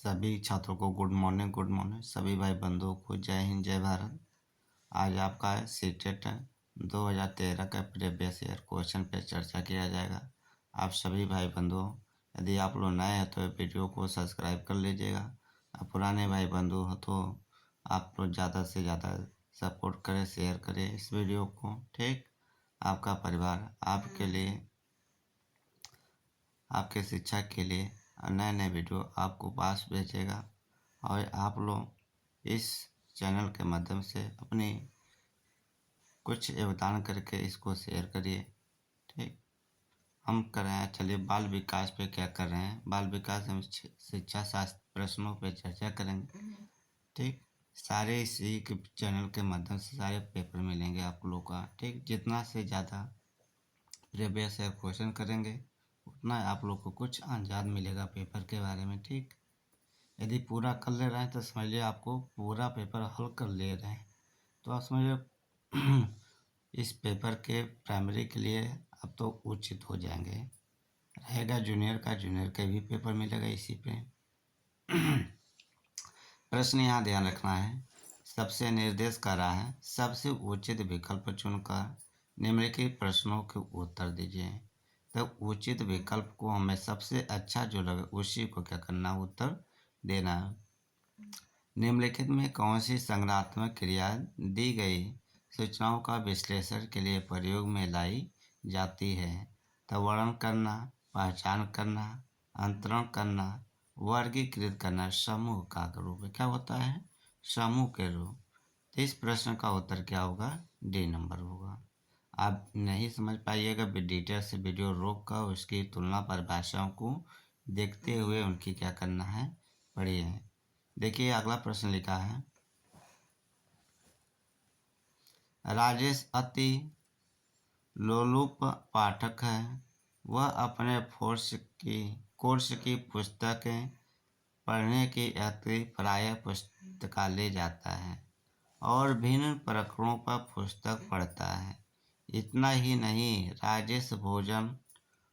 सभी छात्रों को गुड मॉर्निंग। सभी भाई बंधुओं को जय हिंद जय भारत। आज आपका सीटेट 2013 का प्रीवियस ईयर क्वेश्चन पे चर्चा किया जाएगा। आप सभी भाई बंधुओं, यदि आप लोग नए हैं तो वीडियो को सब्सक्राइब कर लीजिएगा। आप पुराने भाई बंधु हो तो आप लोग ज़्यादा से ज़्यादा सपोर्ट करें, शेयर करें इस वीडियो को। ठीक, आपका परिवार आपके लिए, आपके शिक्षा के लिए नए नए वीडियो आपको पास भेजेगा और आप लोग इस चैनल के माध्यम से अपनी कुछ योगदान करके इसको शेयर करिए। ठीक, हम कर रहे हैं, चलिए बाल विकास पे क्या कर रहे हैं। बाल विकास हम शिक्षा शास्त्र प्रश्नों पे चर्चा करेंगे। ठीक, सारे इसी के चैनल के माध्यम से सारे पेपर मिलेंगे आप लोग का। ठीक, जितना से ज़्यादा प्रीवियस ईयर क्वेश्चन करेंगे उतना आप लोग को कुछ अंदाज मिलेगा पेपर के बारे में। ठीक, यदि पूरा कर ले रहे हैं तो समझिए आपको पूरा पेपर हल कर ले रहे हैं, तो आप समझिए इस पेपर के प्राइमरी के लिए अब तो उचित हो जाएंगे। रहेगा जूनियर का, जूनियर के भी पेपर मिलेगा इसी पे। प्रश्न यहाँ ध्यान रखना है, सबसे निर्देश कर रहा है सबसे उचित विकल्प चुनकर निम्नलिखित प्रश्नों के उत्तर दीजिए। तो उचित विकल्प को हमें सबसे अच्छा जो लगे उसी को क्या करना, उत्तर देना। निम्नलिखित में कौन सी संज्ञानात्मक क्रिया दी गई सूचनाओं का विश्लेषण के लिए प्रयोग में लाई जाती है? तो वर्णन करना, पहचान करना, अंतरण करना, वर्गीकृत करना, समूह का रूप क्या होता है, समूह के रूप। तो इस प्रश्न का उत्तर क्या होगा, डी नंबर होगा। आप नहीं समझ पाइएगा, डिटेल से वीडियो रोक कर उसकी तुलना परिभाषाओं को देखते हुए उनकी क्या करना है, पढ़िए। देखिए अगला प्रश्न लिखा है, राजेश अति लोलुप पाठक है। वह अपने कोर्स की पुस्तकें पढ़ने के अतिरिक्त प्रायः पुस्तकालय जाता है और भिन्न प्रकरणों पर पुस्तक पढ़ता है। इतना ही नहीं, राजेश भोजन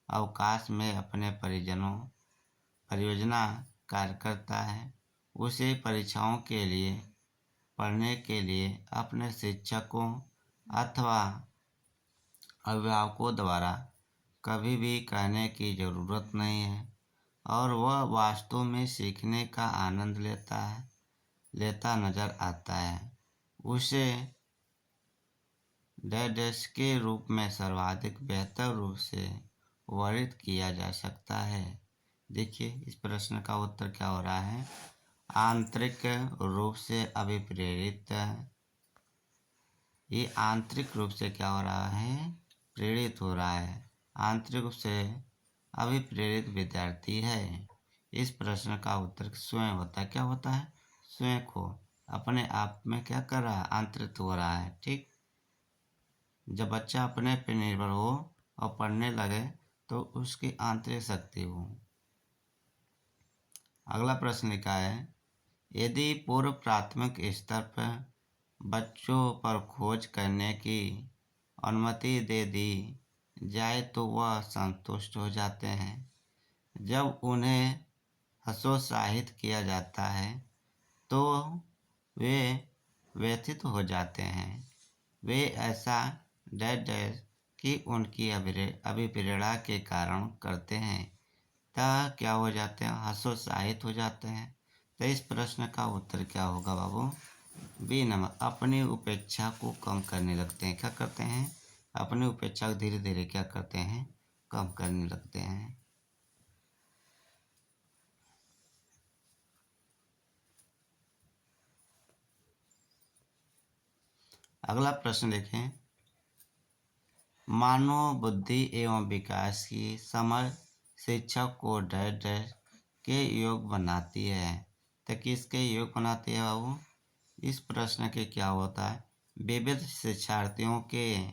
अवकाश में अपने परियोजना कार्य करता है। उसे परीक्षाओं के लिए पढ़ने के लिए अपने शिक्षकों अथवा अभिभावकों द्वारा कभी भी कहने की ज़रूरत नहीं है और वह वास्तव में सीखने का आनंद लेता नजर आता है। उसे डैश के रूप में सर्वाधिक बेहतर रूप से वर्णित किया जा सकता है। देखिए इस प्रश्न का उत्तर क्या हो रहा है, आंतरिक रूप से अभिप्रेरित। ये आंतरिक रूप से क्या हो रहा है, प्रेरित हो रहा है, आंतरिक रूप से अभिप्रेरित विद्यार्थी है। इस प्रश्न का उत्तर स्वयं होता है, क्या होता है, स्वयं को अपने आप में क्या कर रहा है, आंतरिक हो रहा है। ठीक, जब बच्चा अपने पे निर्भर हो और पढ़ने लगे तो उसकी आंतरिक शक्ति हो। अगला प्रश्न लिखा है, यदि पूर्व प्राथमिक स्तर पर बच्चों पर खोज करने की अनुमति दे दी जाए तो वह संतुष्ट हो जाते हैं। जब उन्हें हतोत्साहित किया जाता है तो वे व्यथित हो जाते हैं। वे ऐसा डैश कि उनकी अभिप्रेरणा के कारण करते हैं, तब क्या हो जाते हैं, हतोत्साहित हो जाते हैं। तो इस प्रश्न का उत्तर क्या होगा बाबू, बी नंबर, अपनी उपेक्षा को कम करने लगते हैं। क्या करते हैं, अपनी उपेक्षा को धीरे धीरे क्या करते हैं, कम करने लगते हैं। अगला प्रश्न देखें, मानव बुद्धि एवं विकास की समझ शिक्षक को डैश के योग बनाती है। तो किसके योग बनाती है बाबू, इस प्रश्न के क्या होता है, विविध शिक्षार्थियों के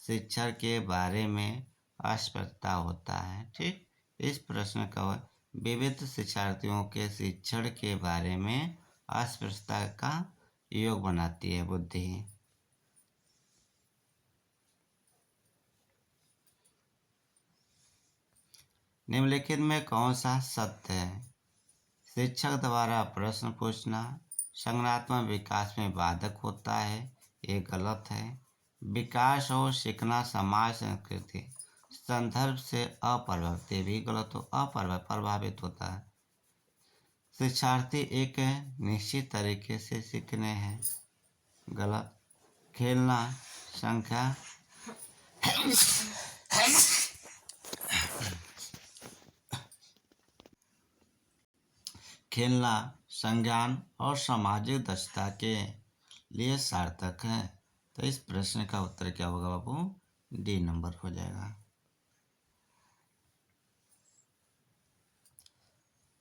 शिक्षण के बारे में अस्पष्टता होता है। ठीक, इस प्रश्न का विविध शिक्षार्थियों के शिक्षण के बारे में अस्पष्टता का योग बनाती है बुद्धि। निम्नलिखित में कौन सा सत्य है, शिक्षक द्वारा प्रश्न पूछना संज्ञानात्मक विकास में बाधक होता है, ये गलत है। विकास और सीखना समाज संस्कृति संदर्भ से अप्रभावित, ये भी गलत हो, प्रभावित होता है। शिक्षार्थी एक निश्चित तरीके से सीखने हैं, गलत। खेलना संख्या खेलना संज्ञान और सामाजिक दक्षता के लिए सार्थक है। तो इस प्रश्न का उत्तर क्या होगा बाबू? डी नंबर हो जाएगा।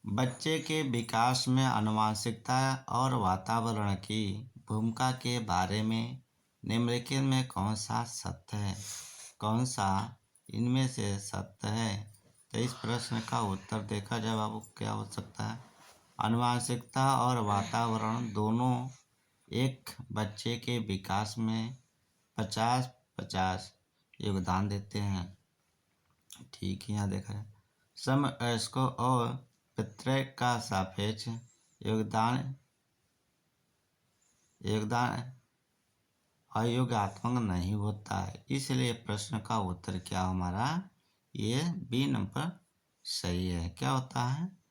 बच्चे के विकास में आनुवंशिकता और वातावरण की भूमिका के बारे में निम्नलिखित में कौन सा सत्य है? कौन सा इनमें से सत्य है? तो इस प्रश्न का उत्तर देखा जाए बाबू क्या हो सकता है? आनुवंशिकता और वातावरण दोनों एक बच्चे के विकास में 50-50 योगदान देते हैं। ठीक है, यहाँ देखा जाए समवयस्कों और पितृक का सापेक्ष योगदान अयोगात्मक नहीं होता है। इसलिए प्रश्न का उत्तर क्या हमारा? ये बी नंबर सही है। क्या होता है?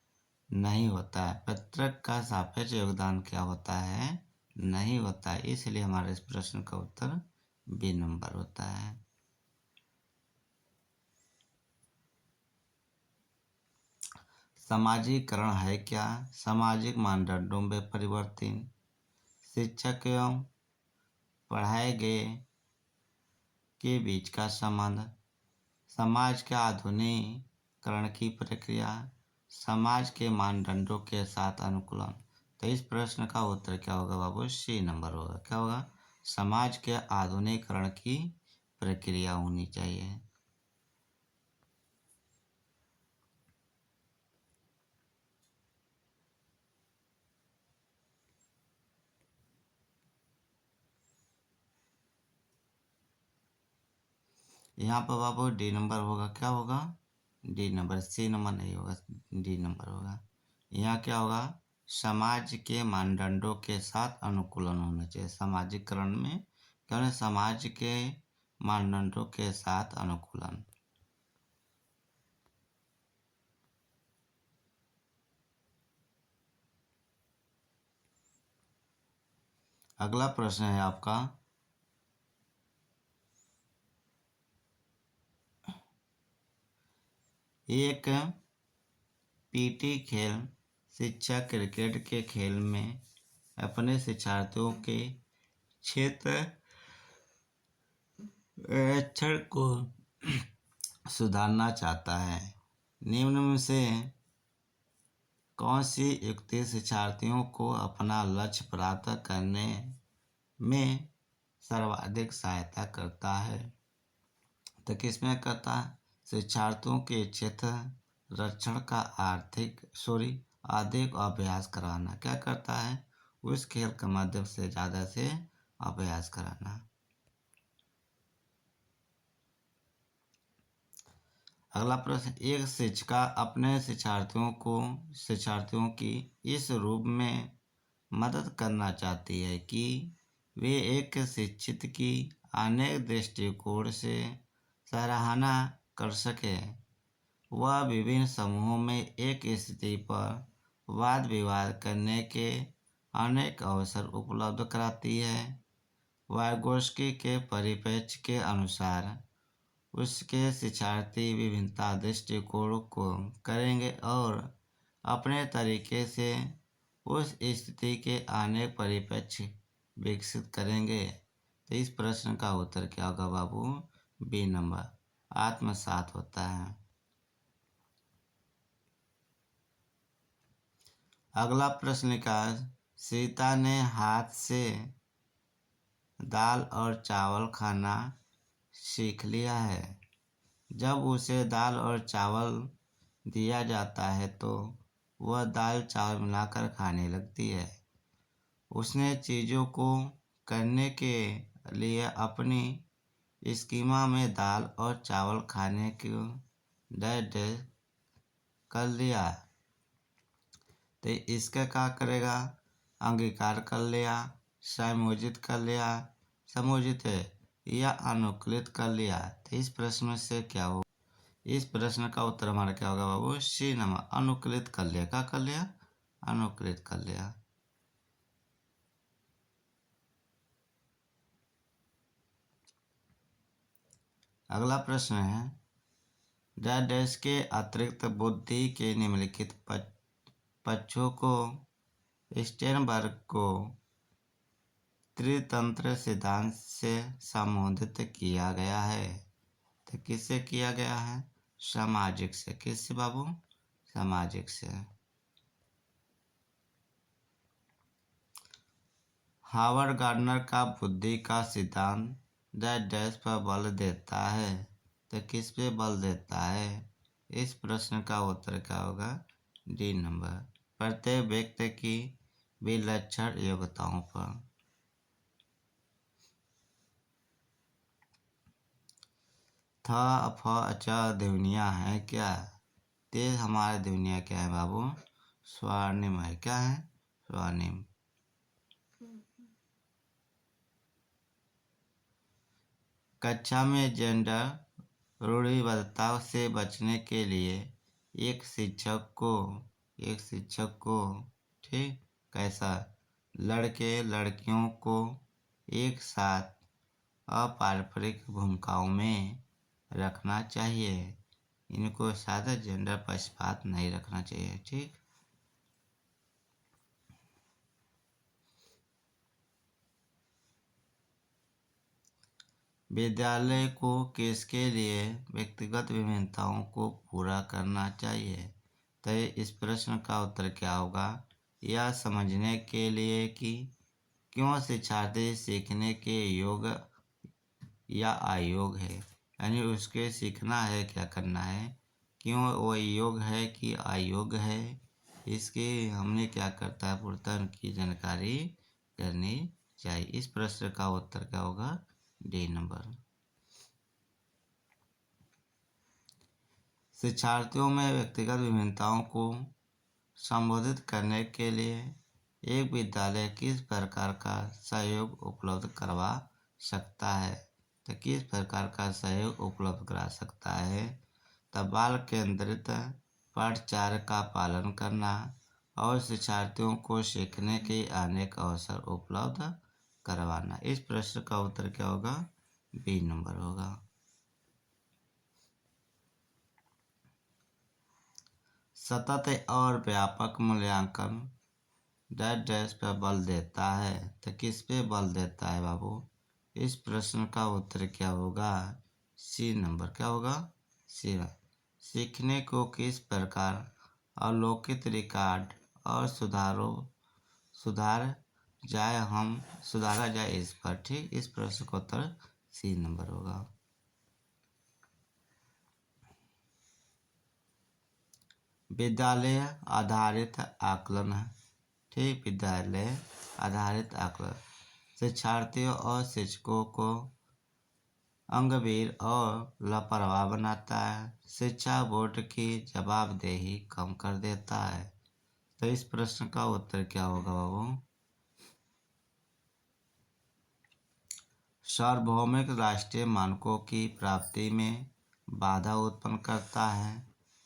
नहीं होता है। पितृक का सापेक्ष योगदान क्या होता है? नहीं होता है। इसलिए हमारे इस प्रश्न का उत्तर बी नंबर होता है। सामाजिकरण है क्या? सामाजिक मानदंडों में परिवर्तन, शिक्षक एवं पढ़ाए गए के बीच का संबंध, समाज के आधुनिकीकरण की प्रक्रिया, समाज के मानदंडों के साथ अनुकूलन। तो इस प्रश्न का उत्तर क्या होगा बाबू? सी नंबर होगा। क्या होगा? समाज के आधुनिकीकरण की प्रक्रिया होनी चाहिए। यहाँ पर बाबू डी नंबर होगा। क्या होगा? डी नंबर, सी नंबर नहीं होगा, डी नंबर होगा। यहाँ क्या होगा? समाज के मानदंडों के साथ अनुकूलन होना चाहिए। सामाजिकरण में क्या होना? समाज के मानदंडों के साथ अनुकूलन। अगला प्रश्न है आपका, एक पीटी खेल शिक्षक क्रिकेट के खेल में अपने शिक्षार्थियों के क्षेत्र रक्षण को सुधारना चाहता है। निम्न में से कौन सी युक्ति शिक्षार्थियों को अपना लक्ष्य प्राप्त करने में सर्वाधिक सहायता करता है? तो किसमें करता है? शिक्षार्थियों के क्षेत्र रक्षण का अधिक अभ्यास कराना। क्या करता है? उस खेल के माध्यम से ज़्यादा से अभ्यास कराना। अगला प्रश्न, एक शिक्षिका अपने शिक्षार्थियों की इस रूप में मदद करना चाहती है कि वे एक शिक्षित की अनेक दृष्टिकोण से सराहना कर सके। वह विभिन्न समूहों में एक स्थिति पर वाद विवाद करने के अनेक अवसर उपलब्ध कराती है। वाइगोत्स्की के परिप्रेक्ष्य के अनुसार उसके शिक्षार्थी विभिन्नता दृष्टिकोण को करेंगे और अपने तरीके से उस स्थिति के अनेक परिप्रेक्ष्य विकसित करेंगे। तो इस प्रश्न का उत्तर क्या होगा बाबू? बी नंबर, आत्मसात होता है। अगला प्रश्न का, सीता ने हाथ से दाल और चावल खाना सीख लिया है। जब उसे दाल और चावल दिया जाता है तो वह दाल चावल मिलाकर खाने लगती है। उसने चीज़ों को करने के लिए अपनी स्कीमा में दाल और चावल खाने को डर कर लिया। तो इसका क्या करेगा, अंगीकार कर लिया, संयोजित कर लिया, समयोजित है या अनुकूलित कर लिया। तो इस प्रश्न से क्या हो, इस प्रश्न का उत्तर हमारा क्या होगा बाबू, सी नंबर, अनुकूलित कर लिया। क्या कर लिया, अनुकूलित कर लिया। अगला प्रश्न है, डैश के अतिरिक्त बुद्धि के निम्नलिखित पक्षों को स्टेनबर्ग को त्रितंत्र सिद्धांत से संबोधित किया गया है। तो किससे किया गया है, सामाजिक से। किससे बाबू, सामाजिक से। हावर्ड गार्डनर का बुद्धि का सिद्धांत डैश पर बल देता है। तो किस पे बल देता है, इस प्रश्न का उत्तर क्या होगा, डी नंबर, प्रत्येक व्यक्ति की विलक्षण योग्यताओं पर। ध्वनिया है क्या, तेज हमारे ध्वनिया क्या है बाबू, स्वर्णिम है। क्या है, स्वर्णिम। कक्षा में जेंडर रूढ़िबद्धता से बचने के लिए एक शिक्षक को ठीक कैसा, लड़के लड़कियों को एक साथ अपारंपरिक भूमिकाओं में रखना चाहिए। इनको सादा जेंडर पक्षपात नहीं रखना चाहिए। ठीक, विद्यालय को किसके लिए व्यक्तिगत विभिन्नताओं को पूरा करना चाहिए। तो इस प्रश्न का उत्तर क्या होगा, यह समझने के लिए कि क्यों शिक्षार्थी सीखने के योग्य या अयोग्य है, यानी उसके सीखना है, क्या करना है, क्यों वो योग्य है कि अयोग्य है, इसके हमने क्या करता है, पूर्णतः की जानकारी करनी चाहिए। इस प्रश्न का उत्तर क्या होगा, डी नंबर। शिक्षार्थियों में व्यक्तिगत विभिन्नताओं को संबोधित करने के लिए एक विद्यालय किस प्रकार का सहयोग उपलब्ध करवा सकता है। तो किस प्रकार का सहयोग उपलब्ध करा सकता है, तब बाल केंद्रित पाठ्यचर्या का पालन करना और शिक्षार्थियों को सीखने के अनेक अवसर उपलब्ध करवाना। इस प्रश्न का उत्तर क्या होगा, बी नंबर होगा। सतत और व्यापक मूल्यांकन डैश पर बल देता है। तो किस पे बल देता है बाबू, इस प्रश्न का उत्तर क्या होगा, सी नंबर। क्या होगा, सी। सीखने को किस प्रकार अवलोकित रिकॉर्ड और सुधारा जाए इस पर। ठीक, इस प्रश्न का उत्तर सी नंबर होगा। विद्यालय आधारित आकलन है। ठीक, विद्यालय आधारित आकलन शिक्षार्थियों और शिक्षकों को अंगभीर और लापरवाह बनाता है, शिक्षा बोर्ड की जवाबदेही कम कर देता है। तो इस प्रश्न का उत्तर क्या होगा बाबू, सार्वभौमिक राष्ट्रीय मानकों की प्राप्ति में बाधा उत्पन्न करता है,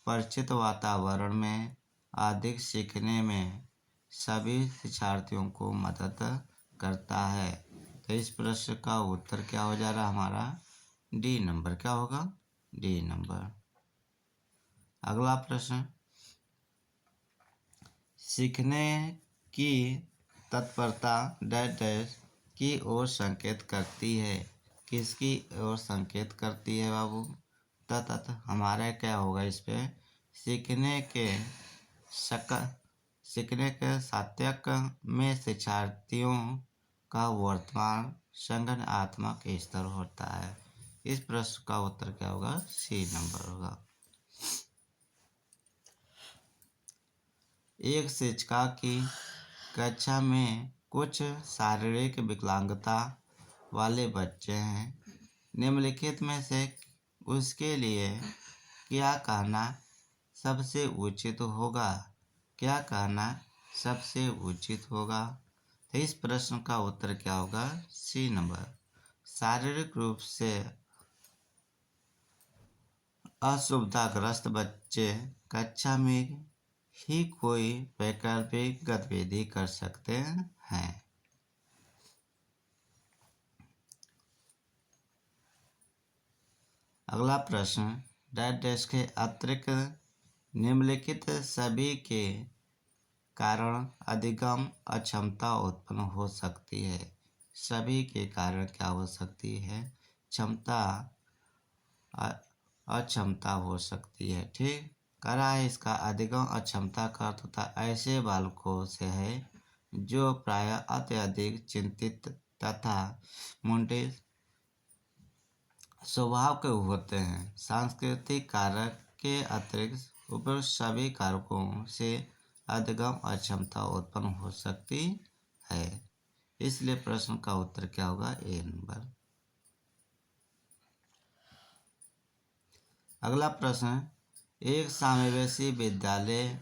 परिचित वातावरण में अधिक सीखने में सभी शिक्षार्थियों को मदद करता है। तो इस प्रश्न का उत्तर क्या हो जा रहा हमारा, डी नंबर। क्या होगा, डी नंबर। अगला प्रश्न, सीखने की तत्परता डैश की ओर संकेत करती है। किसकी ओर संकेत करती है बाबू, तत् हमारा क्या होगा इस पे, सीखने के सार्थक में शिक्षार्थियों का वर्तमान संज्ञानात्मक स्तर होता है। इस प्रश्न का उत्तर क्या होगा, सी नंबर होगा। एक शिक्षिका की कक्षा में कुछ शारीरिक विकलांगता वाले बच्चे हैं, निम्नलिखित में से उसके लिए क्या कहना सबसे उचित होगा। क्या कहना सबसे उचित होगा? तो इस प्रश्न का उत्तर क्या होगा? C number. शारीरिक रूप से असुविधाग्रस्त बच्चे कक्षा में ही कोई वैकल्पिक गतिविधि कर सकते हैं। अगला प्रश्न, डैश के अतिरिक्त निम्नलिखित सभी के कारण अधिगम अक्षमता उत्पन्न हो सकती है। सभी के कारण क्या हो सकती है? अक्षमता हो सकती है। ठीक करा है। इसका अधिगम अक्षमता का अर्थ होता है ऐसे बालकों से है जो प्रायः अत्यधिक चिंतित तथा मुंडे स्वभाव के होते हैं। सांस्कृतिक कारक के अतिरिक्त उपरोक्त सभी कारकों से अधिगम अक्षमता उत्पन्न हो सकती है। इसलिए प्रश्न का उत्तर क्या होगा? ए नंबर। अगला प्रश्न, एक समावेशी विद्यालय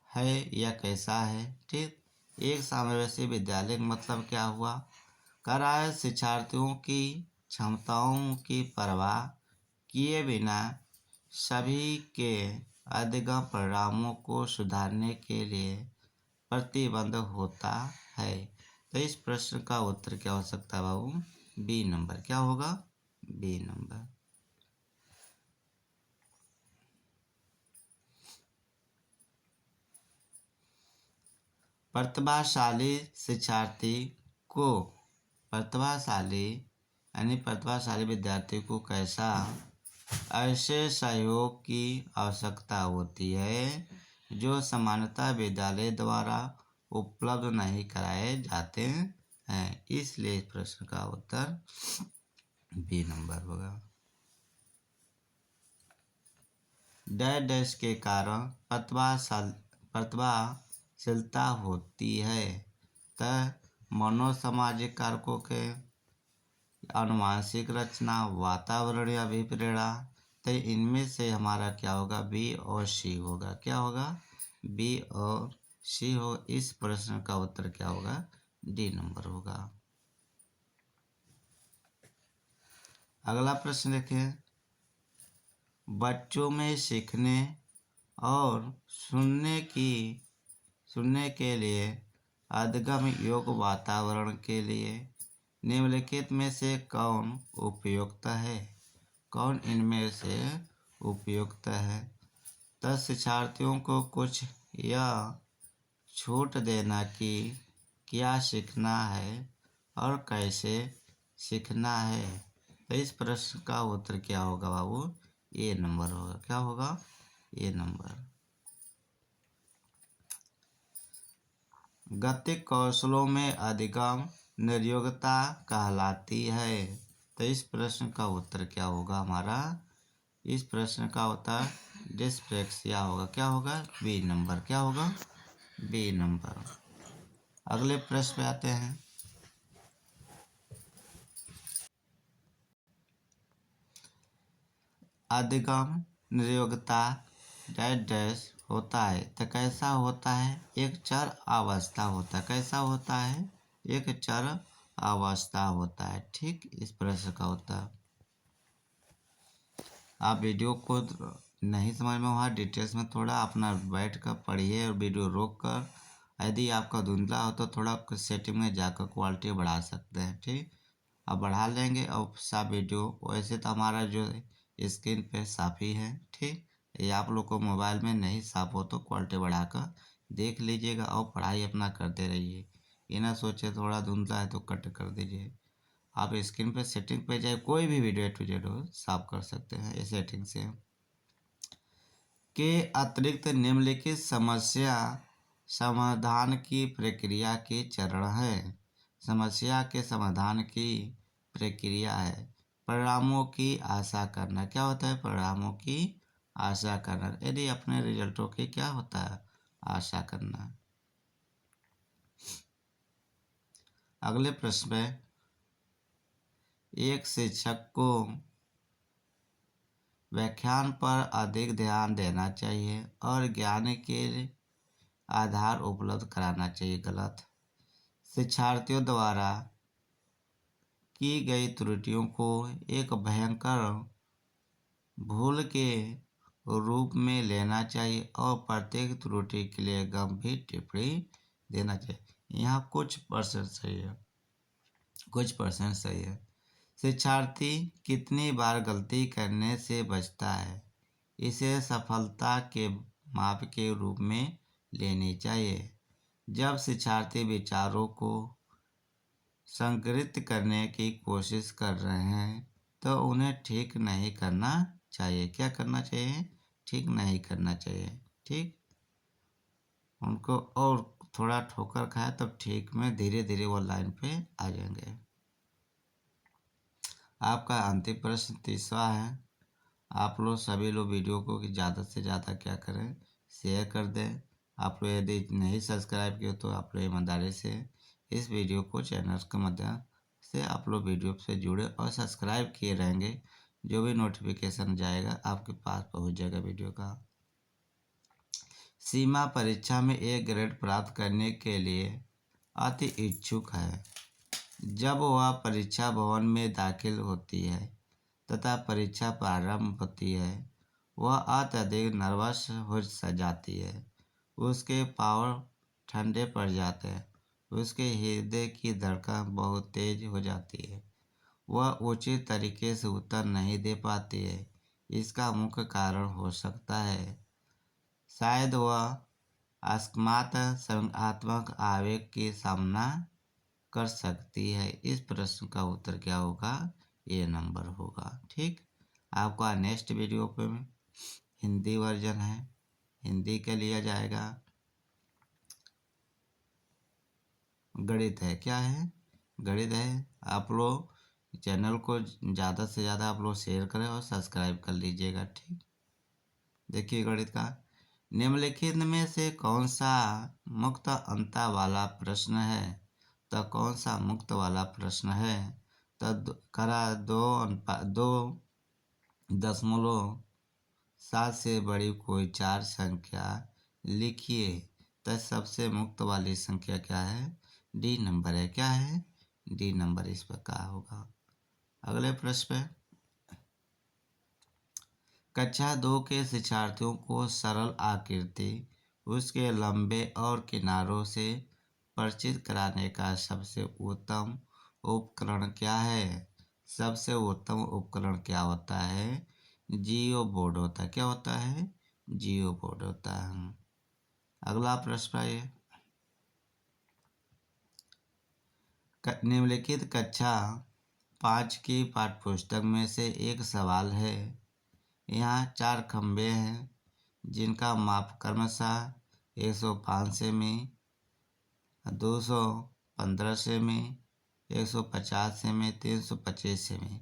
है या कैसा है? ठीक, एक समावेशी विद्यालय का मतलब क्या हुआ? कराए शिक्षार्थियों की क्षमताओं की परवाह किए बिना सभी के अधिगम परिणामों को सुधारने के लिए प्रतिबद्ध होता है। तो इस प्रश्न का उत्तर क्या हो सकता है बाबू? B number. क्या होगा? B number. प्रतिभाशाली शिक्षार्थी को प्रतिभाशाली विद्यार्थी को कैसा ऐसे सहयोग की आवश्यकता होती है जो सामान्यतः विद्यालय द्वारा उपलब्ध नहीं कराए जाते हैं। इसलिए इस प्रश्न का उत्तर बी नंबर होगा। डैश के कारण प्रतिभाशीलता होती है। तो मनोसामाजिक कारकों के आनुवांशिक रचना, वातावरणीय अभिप्रेरणा। तो इनमें से हमारा क्या होगा? बी और सी होगा। क्या होगा? बी और सी हो। इस प्रश्न का उत्तर क्या होगा? डी नंबर होगा। अगला प्रश्न देखें, बच्चों में सीखने और सुनने के लिए अधिगम योग्य वातावरण के लिए निम्नलिखित में से कौन उपयुक्त है? कौन इनमें से उपयुक्त है? तो शिक्षार्थियों को कुछ या छूट देना कि क्या सीखना है और कैसे सीखना है। तो इस प्रश्न का उत्तर क्या होगा बाबू? ए नंबर होगा। क्या होगा? ए नंबर। गतिक कौशलों में अधिगम निर्योग्यता कहलाती है। तो इस प्रश्न का उत्तर क्या होगा हमारा? इस प्रश्न का उत्तर डिस्प्लेक्सिया होगा। क्या होगा? B number. क्या होगा? B number. अगले प्रश्न पे आते हैं। अधिगम निर्योग्यता डैश होता है तो कैसा होता है? एक चर अवस्था होता है। कैसा होता है? एक चर अवस्था होता है। ठीक, इस प्रश्न का उत्तर। आप वीडियो को नहीं समझ में वहाँ डिटेल्स में थोड़ा अपना बैठ कर पढ़िए और वीडियो रोक कर, यदि आपका धुंधला हो तो थोड़ा सेटिंग में जाकर क्वालिटी बढ़ा सकते हैं। ठीक, अब बढ़ा लेंगे और साफ वीडियो। वैसे तो हमारा जो स्क्रीन पे साफ ही है। ठीक, ये आप लोग को मोबाइल में नहीं साफ हो तो क्वालिटी बढ़ाकर देख लीजिएगा और पढ़ाई अपना करते रहिए। ये ना सोचे थोड़ा धुंधला है तो कट कर दीजिए। आप स्क्रीन पे सेटिंग पे जाए, कोई भी वीडियो टू जेड हो साफ कर सकते हैं इस सेटिंग से। के अतिरिक्त निम्नलिखित समस्या समाधान की प्रक्रिया के चरण है। समस्या के समाधान की प्रक्रिया है परिणामों की आशा करना। क्या होता है? परिणामों की आशा करना। यदि अपने रिजल्टों की क्या होता है? आशा करना। अगले प्रश्न में, एक शिक्षक को व्याख्यान पर अधिक ध्यान देना चाहिए और ज्ञान के आधार उपलब्ध कराना चाहिए। गलत। शिक्षार्थियों द्वारा की गई त्रुटियों को एक भयंकर भूल के रूप में लेना चाहिए और प्रत्येक त्रुटि के लिए गंभीर टिप्पणी देना चाहिए। यहाँ कुछ परसेंट सही है, कुछ परसेंट सही है। शिक्षार्थी कितनी बार गलती करने से बचता है, इसे सफलता के माप के रूप में लेनी चाहिए। जब शिक्षार्थी विचारों को संग्रहित करने की कोशिश कर रहे हैं तो उन्हें ठीक नहीं करना चाहिए। क्या करना चाहिए? ठीक नहीं करना चाहिए। ठीक, उनको और थोड़ा ठोकर खाए तब ठीक में धीरे धीरे वो लाइन पे आ जाएंगे। आपका अंतिम प्रश्न 30वां है। आप लोग सभी लोग वीडियो को ज़्यादा से ज़्यादा क्या करें, शेयर कर दें। आप लोग यदि नहीं सब्सक्राइब किए तो आप लोग ईमानदारी से इस वीडियो को चैनल के माध्यम से आप लोग वीडियो से जुड़े और सब्सक्राइब किए रहेंगे। जो भी नोटिफिकेशन जाएगा आपके पास पहुंच जाएगा वीडियो का। सीमा परीक्षा में एक ग्रेड प्राप्त करने के लिए अति इच्छुक है। जब वह परीक्षा भवन में दाखिल होती है तथा परीक्षा प्रारंभ होती है, वह अत्यधिक नर्वस हो जाती है। उसके पाँव ठंडे पड़ जाते हैं, उसके हृदय की धड़कन बहुत तेज हो जाती है, वह उचित तरीके से उत्तर नहीं दे पाती है। इसका मुख्य कारण हो सकता है शायद वह अकस्मात संज्ञानात्मक आवेग की सामना कर सकती है। इस प्रश्न का उत्तर क्या होगा? ए नंबर होगा। ठीक, आपका नेक्स्ट वीडियो पे हिंदी वर्जन है, हिंदी का लिया जाएगा। गणित है, क्या है? गणित है। आप लोग चैनल को ज़्यादा से ज़्यादा आप लोग शेयर करें और सब्सक्राइब कर लीजिएगा। ठीक, देखिए गणित का, निम्नलिखित में से कौन सा मुक्त अंतर वाला प्रश्न है? तो कौन सा मुक्त वाला प्रश्न है? तो करा 2.7 से बड़ी कोई चार संख्या लिखिए। तो सबसे मुक्त वाली संख्या क्या है? डी नंबर है। क्या है? डी नंबर इस पर क्या होगा? अगले प्रश्न पे, कक्षा 2 के शिक्षार्थियों को सरल आकृति, उसके लंबे और किनारों से परिचित कराने का सबसे उत्तम उपकरण क्या है? सबसे उत्तम उपकरण क्या होता है? जियो बोर्ड होता है। क्या होता है? जियो बोर्ड होता है। अगला प्रश्न है, निम्नलिखित कक्षा 5 की पाठ्यपुस्तक में से एक सवाल है। यहाँ 4 खंबे हैं जिनका माप क्रमशः 105 सेमी, 215 सेमी, 150 सेमी, 325 सेमी।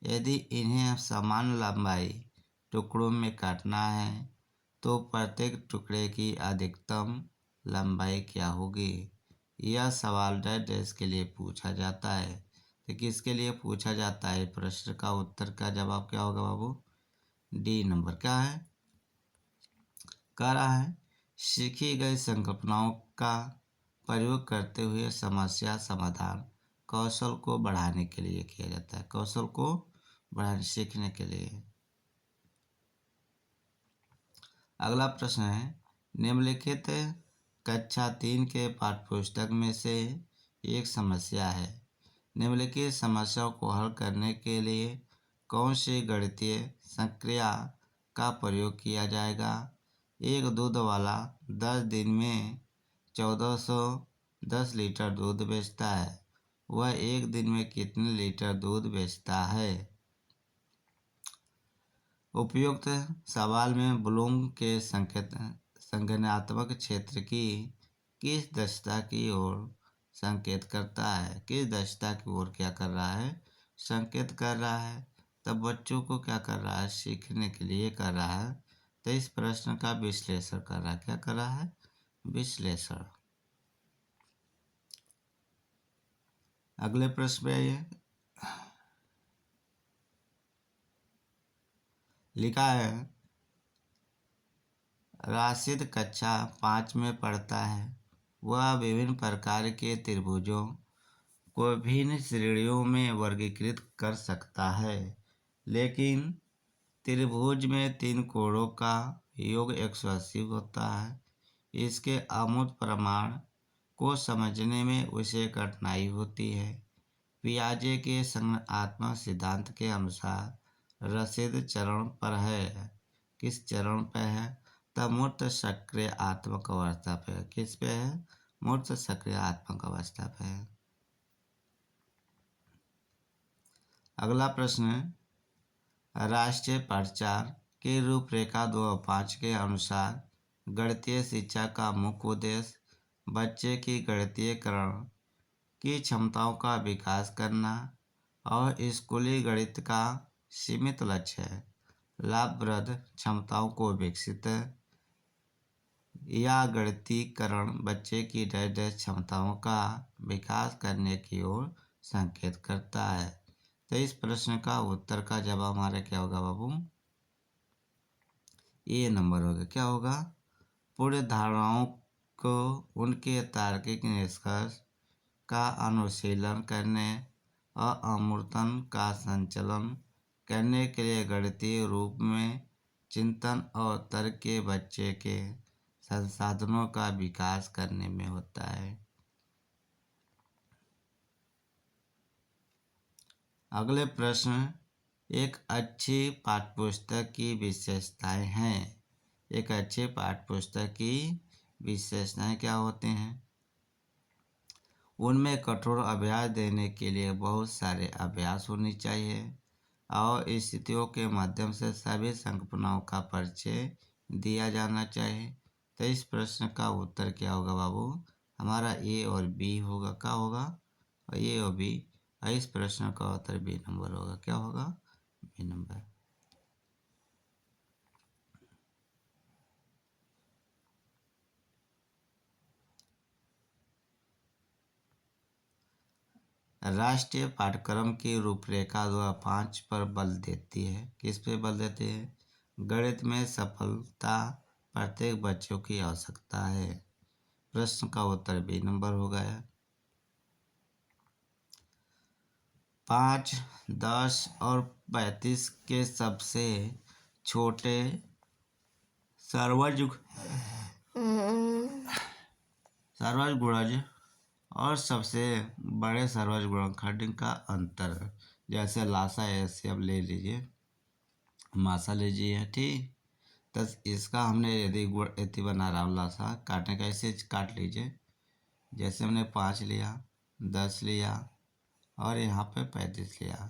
यदि इन्हें समान लंबाई टुकड़ों में काटना है तो प्रत्येक टुकड़े की अधिकतम लंबाई क्या होगी? यह सवाल डैश के लिए पूछा जाता है। तो किसके लिए पूछा जाता है? प्रश्न का उत्तर का जवाब क्या होगा बाबू? D number. क्या है? कह रहा है सीखी गई संकल्पनाओं का प्रयोग करते हुए समस्या समाधान कौशल को बढ़ाने के लिए किया जाता है। कौशल को बढ़ाने सीखने के लिए। अगला प्रश्न है, निम्नलिखित कक्षा 3 के पाठ्यपुस्तक में से एक समस्या है। निम्नलिखित समस्याओं को हल करने के लिए कौन सी गणितीय संक्रिया का प्रयोग किया जाएगा? एक दूध वाला 10 दिन में 1410 लीटर दूध बेचता है। वह एक दिन में कितने लीटर दूध बेचता है? उपयुक्त सवाल में ब्लूम के संज्ञानात्मक क्षेत्र की किस दक्षता की ओर संकेत करता है? किस दक्षता की ओर क्या कर रहा है? संकेत कर रहा है। तब बच्चों को क्या कर रहा है? सीखने के लिए कर रहा है। तो इस प्रश्न का विश्लेषण कर रहा है। क्या कर रहा है? विश्लेषण। अगले प्रश्न में आइए, लिखा है राशिद कक्षा 5 में पढ़ता है। वह विभिन्न प्रकार के त्रिभुजों को विभिन्न श्रेणियों में वर्गीकृत कर सकता है, लेकिन त्रिभुज में 3 कोणों का योग 180 होता है। इसके अमूर्त प्रमाण को समझने में उसे कठिनाई होती है। पियाजे के संज्ञानात्मक सिद्धांत के अनुसार रसीद चरण पर है। किस चरण पे है? तब मूर्त सक्रिय आत्मक अवस्था पे है। किस पे है? मूर्त सक्रिय आत्मक अवस्था पे है। अगला प्रश्न है, राष्ट्रीय प्रचार की रूपरेखा 2005 के अनुसार गणितीय शिक्षा का मुख्य उद्देश्य बच्चे की गणितीयकरण की क्षमताओं का विकास करना और स्कूली गणित का सीमित लक्ष्य है। लाभप्रद क्षमताओं को विकसित या गणितीकरण बच्चे की क्षमताओं का विकास करने की ओर संकेत करता है। तो इस प्रश्न का उत्तर का जवाब हमारा क्या होगा बाबू? ए नंबर होगा। क्या होगा? पूर्ण धारणाओं को उनके तार्किक निष्कर्ष का अनुशीलन करने और अमूर्तन का संचालन करने के लिए गणितीय रूप में चिंतन और तर्क के बच्चे के संसाधनों का विकास करने में होता है। अगले प्रश्न, एक अच्छी पाठ्यपुस्तक की विशेषताएं हैं। एक अच्छे पाठ्यपुस्तक की विशेषताएं क्या होते हैं? उनमें कठोर अभ्यास देने के लिए बहुत सारे अभ्यास होने चाहिए और स्थितियों के माध्यम से सभी संकल्पनाओं का परिचय दिया जाना चाहिए। तो इस प्रश्न का उत्तर क्या होगा बाबू? हमारा ए और बी होगा। क्या होगा? ए और बी। इस प्रश्न का उत्तर बी नंबर होगा। क्या होगा? B number. राष्ट्रीय पाठ्यक्रम की रूपरेखा 2005 पर बल देती है। किस पे बल देती है? गणित में सफलता प्रत्येक बच्चों की आवश्यकता है। प्रश्न का उत्तर बी नंबर हो गया। 5, 10 और 35 के सबसे छोटे सर्वज गुणज और सबसे बड़े सर्वज गुणनखंड का अंतर, जैसे लासा ऐसे अब ले लीजिए, मासा लीजिए, ठीक। तो इसका हमने यदि गुण इति बना रहा हूँ, लासा काटने का ऐसे काट लीजिए। जैसे हमने 5 लिया, 10 लिया और यहाँ पे 35 लिया।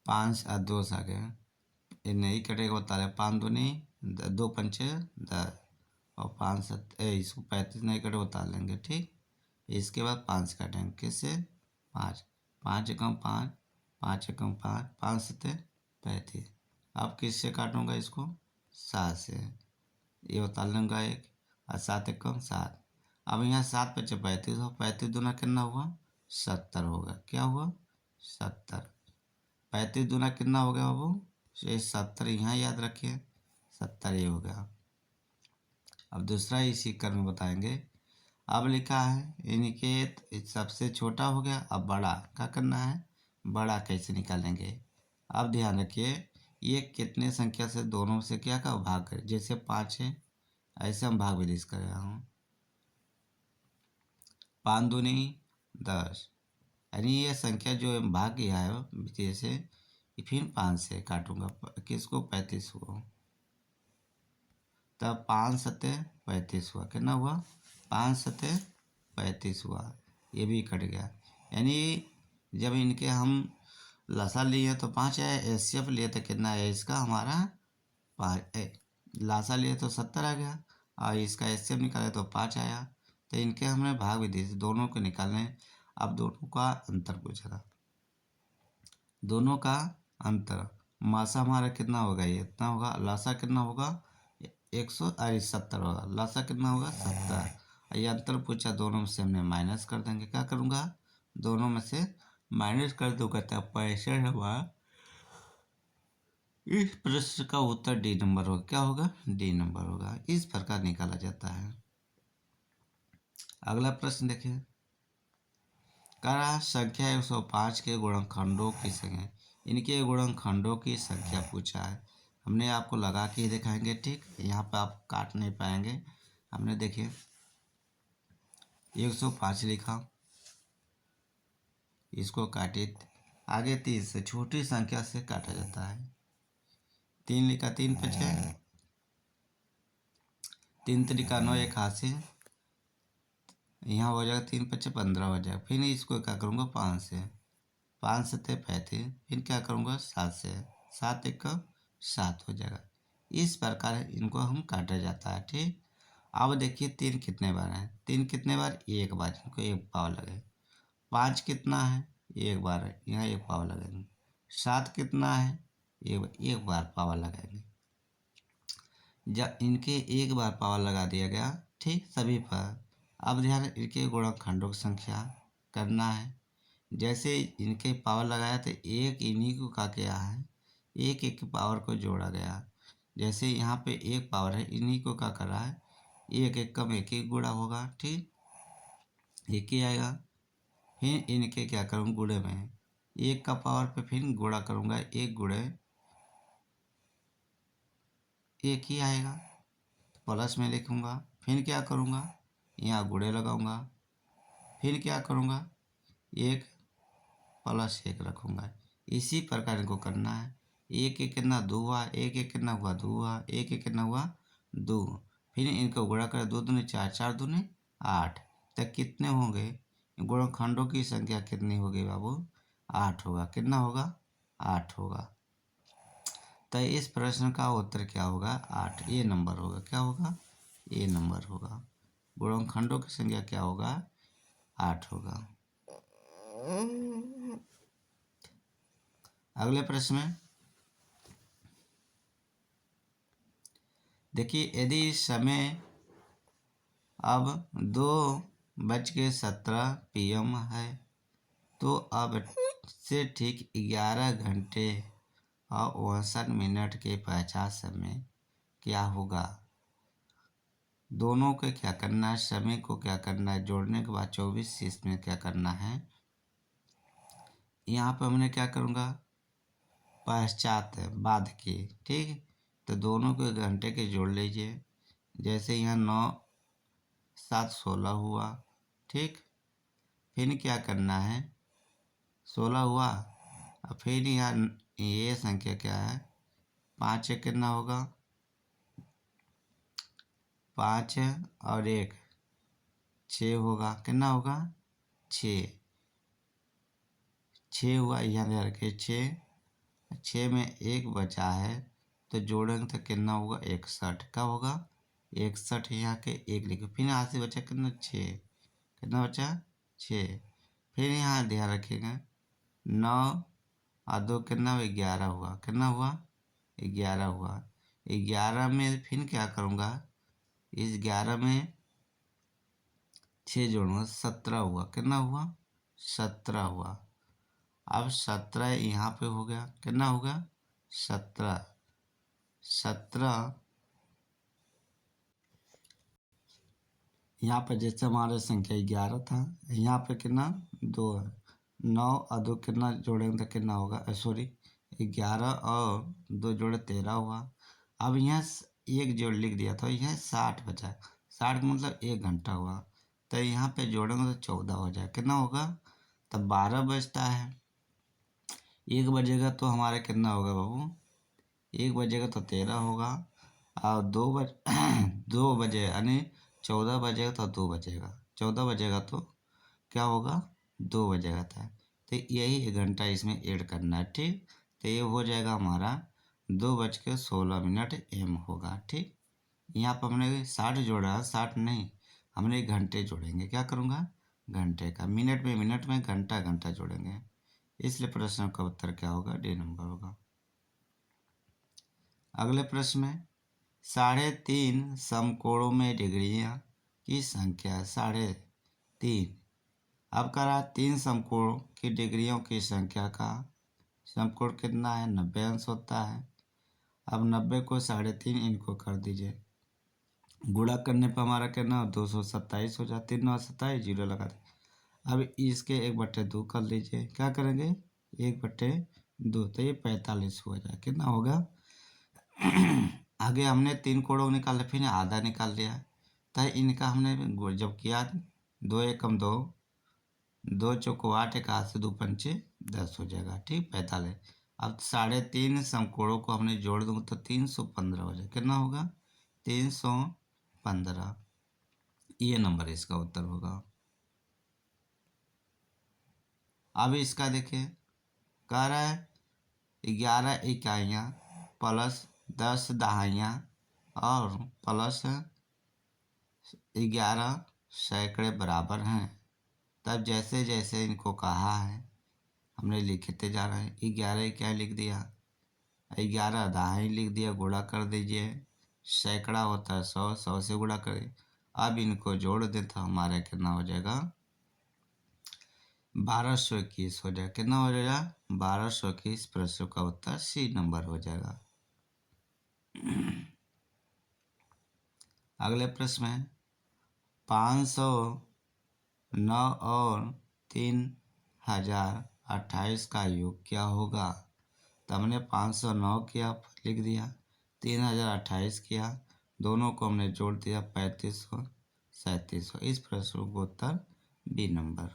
5 और 2 आ गए, ये नहीं कटेगा बता रहे। 5 दूनी 2 पंचे 10 और 5 7 इसको 35 नहीं कटे बता लेंगे, ठीक। इसके बाद 5 काटेंगे। किससे? 5 5 एकम 5 5 एकम 5 5 7 35। अब किससे काटूंगा इसको? 7 से। ये बता लूँगा एक, और 7 एकम 7। अब यहाँ 7 बचे 35 हो, 35 दूना कितना हुआ? 70 होगा। क्या हुआ? 70। 35 दूना कितना हो गया बाबू? ये 70 यहाँ याद रखिए, 70 ये हो गया। अब दूसरा इसी क्रम में बताएंगे। अब लिखा है इनके सबसे छोटा हो गया, अब बड़ा क्या करना है? बड़ा कैसे निकालेंगे? अब ध्यान रखिए, ये कितने संख्या से दोनों से क्या का भाग करें। जैसे 5 है, ऐसे हम भाग विधि कर रहा हूँ। 5 दूनी 10, यानी ये संख्या जो भाग किया है जैसे, फिर 5 से काटूंगा किसको? 35 को। तब 5 सते 35 हुआ। कितना हुआ? 5 सते 35 हुआ। ये भी कट गया। यानी जब इनके हम लसा लिए तो 5 आया, एचसीएफ लिए तो कितना है इसका? हमारा 5। लासा लिए तो 70 आ गया, और इसका एचसीएफ निकाले तो 5 आया। तो इनके हमने भाग विधि से दोनों को निकालने। अब दोनों का अंतर पूछा, दोनों का अंतर। मासा हमारा कितना होगा? ये इतना होगा। लासा कितना होगा? 170 होगा। लासा कितना होगा? 70। ये अंतर पूछा, दोनों में से हमने माइनस कर देंगे। क्या करूँगा? दोनों में से माइनस कर दूँगा, तब 65 हमारा इस प्रश्न का उत्तर डी नंबर होगा। क्या होगा? डी नंबर होगा। इस प्रकार निकाला जाता है। अगला प्रश्न देखिए, कह संख्या 105 के गुणनखंडों की संख्या, इनके गुणनखंडों की संख्या पूछा है। हमने आपको लगा के ही दिखाएंगे, ठीक। यहाँ पे आप काट नहीं पाएंगे। हमने देखिए 105 लिखा, इसको काटे, आगे 3 से छोटी संख्या से काटा जाता है। 3 लिखा, 3 पचे 3 त्रिका 9, 81, यहाँ हो जाएगा 3 पचे 15 हो जाएगा। फिर इसको क्या करूँगा 5 से, 5 से 35, फिर क्या करूँगा 7 से, 7 एक 7 हो जाएगा। इस प्रकार इनको हम काटा जाता है, ठीक। अब देखिए 3 कितने बार है, 3 कितने बार, एक बार, इनको एक पाव लगे। 5 कितना है, एक बार है, यहाँ एक पाव लगेंगे। 7 कितना है, एक बार पावर लगाएंगे। जब इनके एक बार पावर लगा दिया गया, ठीक, सभी पर। अब ध्यान, इनके गुणनखंडों की संख्या करना है। जैसे इनके पावर लगाया तो एक इन्हीं को का क्या है, एक एक पावर को जोड़ा गया। जैसे यहाँ पे एक पावर है, इन्हीं को क्या कर रहा है, एक एक कम एक एक गुणा होगा, ठीक, एक ही आएगा। फिर इनके क्या करूँगा गुणे में, एक का पावर पे फिर गुणा करूँगा, एक गुणे एक ही आएगा, प्लस में लिखूँगा। फिर क्या करूँगा, यहाँ गुणे लगाऊँगा। फिर क्या करूँगा, एक प्लस एक रखूँगा। इसी प्रकार इनको करना है। एक एक कितना, दो हुआ, एक एक कितना हुआ, दो हुआ, एक एक कितना हुआ, दो। फिर इनको गुणा कर, 2 दूनी 4, 4 दूनी 8, तक कितने होंगे, गुणनखंडों की संख्या कितनी होगी बाबू, 8 होगा। कितना होगा, 8 होगा। तो इस प्रश्न का उत्तर क्या होगा, 8, ए नंबर होगा। क्या होगा, ए नंबर होगा। गुणनखंडों की संख्या क्या होगा, 8 होगा। अगले प्रश्न में देखिए, यदि समय अब 2:17 PM है, तो अब से ठीक 11 घंटे और 59 के 50 समय क्या होगा। दोनों को क्या करना है, समय को क्या करना है, जोड़ने के बाद 24 से इसमें क्या करना है। यहाँ पर हमने क्या करूँगा, पश्चात बाद के, ठीक। तो दोनों को घंटे के जोड़ लीजिए। जैसे यहाँ 9 7 16 हुआ, ठीक। फिर क्या करना है, 16 हुआ। अब फिर यहाँ ये संख्या क्या है, 5 कितना होगा, 5 और 1 6 होगा। कितना होगा, 6 6 हुआ। यहाँ ध्यान रखिए 6 में एक बचा है, तो जोड़ेंगे तो कितना होगा, 61। का होगा 61, यहाँ के एक लिखो। फिर यहाँ से बचा कितना, 6, कितना बचा, 6। फिर यहाँ ध्यान रखिएगा 9 और 2 कितना हुआ, 11 हुआ। कितना हुआ, 11 हुआ। 11 में फिर क्या करूँगा, इस 11 में 6 जोड़ूंगा, 17 हुआ। कितना हुआ, 17 हुआ। अब 17 यहाँ पे हो गया, कितना होगा, 17 17। यहाँ पे जैसे हमारे संख्या 11 था, यहाँ पे कितना 2 है। 9 और 2 कितना जोड़ेंगे तो कितना होगा, सॉरी 11 और 2 जोड़े 13 हुआ। अब यहाँ एक जोड़ लिख दिया था, यहाँ 60 बचा। 60 मतलब 1 घंटा हुआ। तो यहाँ पे जोड़ेंगे तो 14 हो जाए। कितना होगा, तब 12 बजता है। 1 बजेगा तो हमारा कितना होगा बाबू, 1 बजेगा तो 13 होगा। और 2 बजे यानी 14 बजेगा तो 2 बजेगा, 14 बजेगा तो क्या होगा, 2 बजेगा था। तो यही 1 घंटा इसमें ऐड करना है, ठीक। तो ये हो जाएगा हमारा 2:16 एम होगा, ठीक। यहाँ पर हमने 60 जोड़ा, 60 नहीं, हमने घंटे जोड़ेंगे। क्या करूँगा, घंटे का, मिनट में घंटा घंटा जोड़ेंगे। इसलिए प्रश्न का उत्तर क्या होगा, डी नंबर होगा। अगले प्रश्न में 3.5 समकोणों में डिग्रियां की संख्या 3.5। अब कह रहा 3 समकोण की डिग्रियों की संख्या का समकोण कितना है, 90 अंश होता है। अब 90 को 3.5 इनको कर दीजिए, गुणा करने पर हमारा कितना 227 हो जाती है, 9 27 जीरो लगा दें। अब इसके 1/2 कर लीजिए, क्या करेंगे 1/2 तो ये 45 हो जाए, कितना होगा आगे हमने 3 कोड़ों निकाले, फिर आधा निकाल लिया, तो इनका हमने जब किया 2 एकम 2, 2 चौको 8, 1 हाथ से 2 पंचे 10 हो जाएगा, ठीक 45। अब 3.5 समकोणों को हमने जोड़ दूंगा तो 315 हो जाएगा, कितना होगा 315, ये नंबर इसका उत्तर होगा। अब इसका देखिए, कह रहा है 11 इकाइयाँ प्लस 10 दहाइयाँ और प्लस 11 सैकड़े बराबर हैं। तब जैसे जैसे इनको कहा है हमने लिखते जा रहे हैं। 11 इकाई लिख दिया, 11 दहाई लिख दिया, गुणा कर दीजिए, सैकड़ा होता है 100, 100 से गुणा करिए। अब इनको जोड़ दें तो हमारा कितना हो जाएगा 1221 हो जाएगा, कितना हो जाएगा 1221। प्रश्न का उत्तर सी नंबर हो जाएगा। अगले प्रश्न में 509 और 3028 का योग क्या होगा। तो हमने 509 किया, लिख दिया, 3028 किया, दोनों को हमने जोड़ दिया 3500 3700। इस प्रश्न का उत्तर बी नंबर।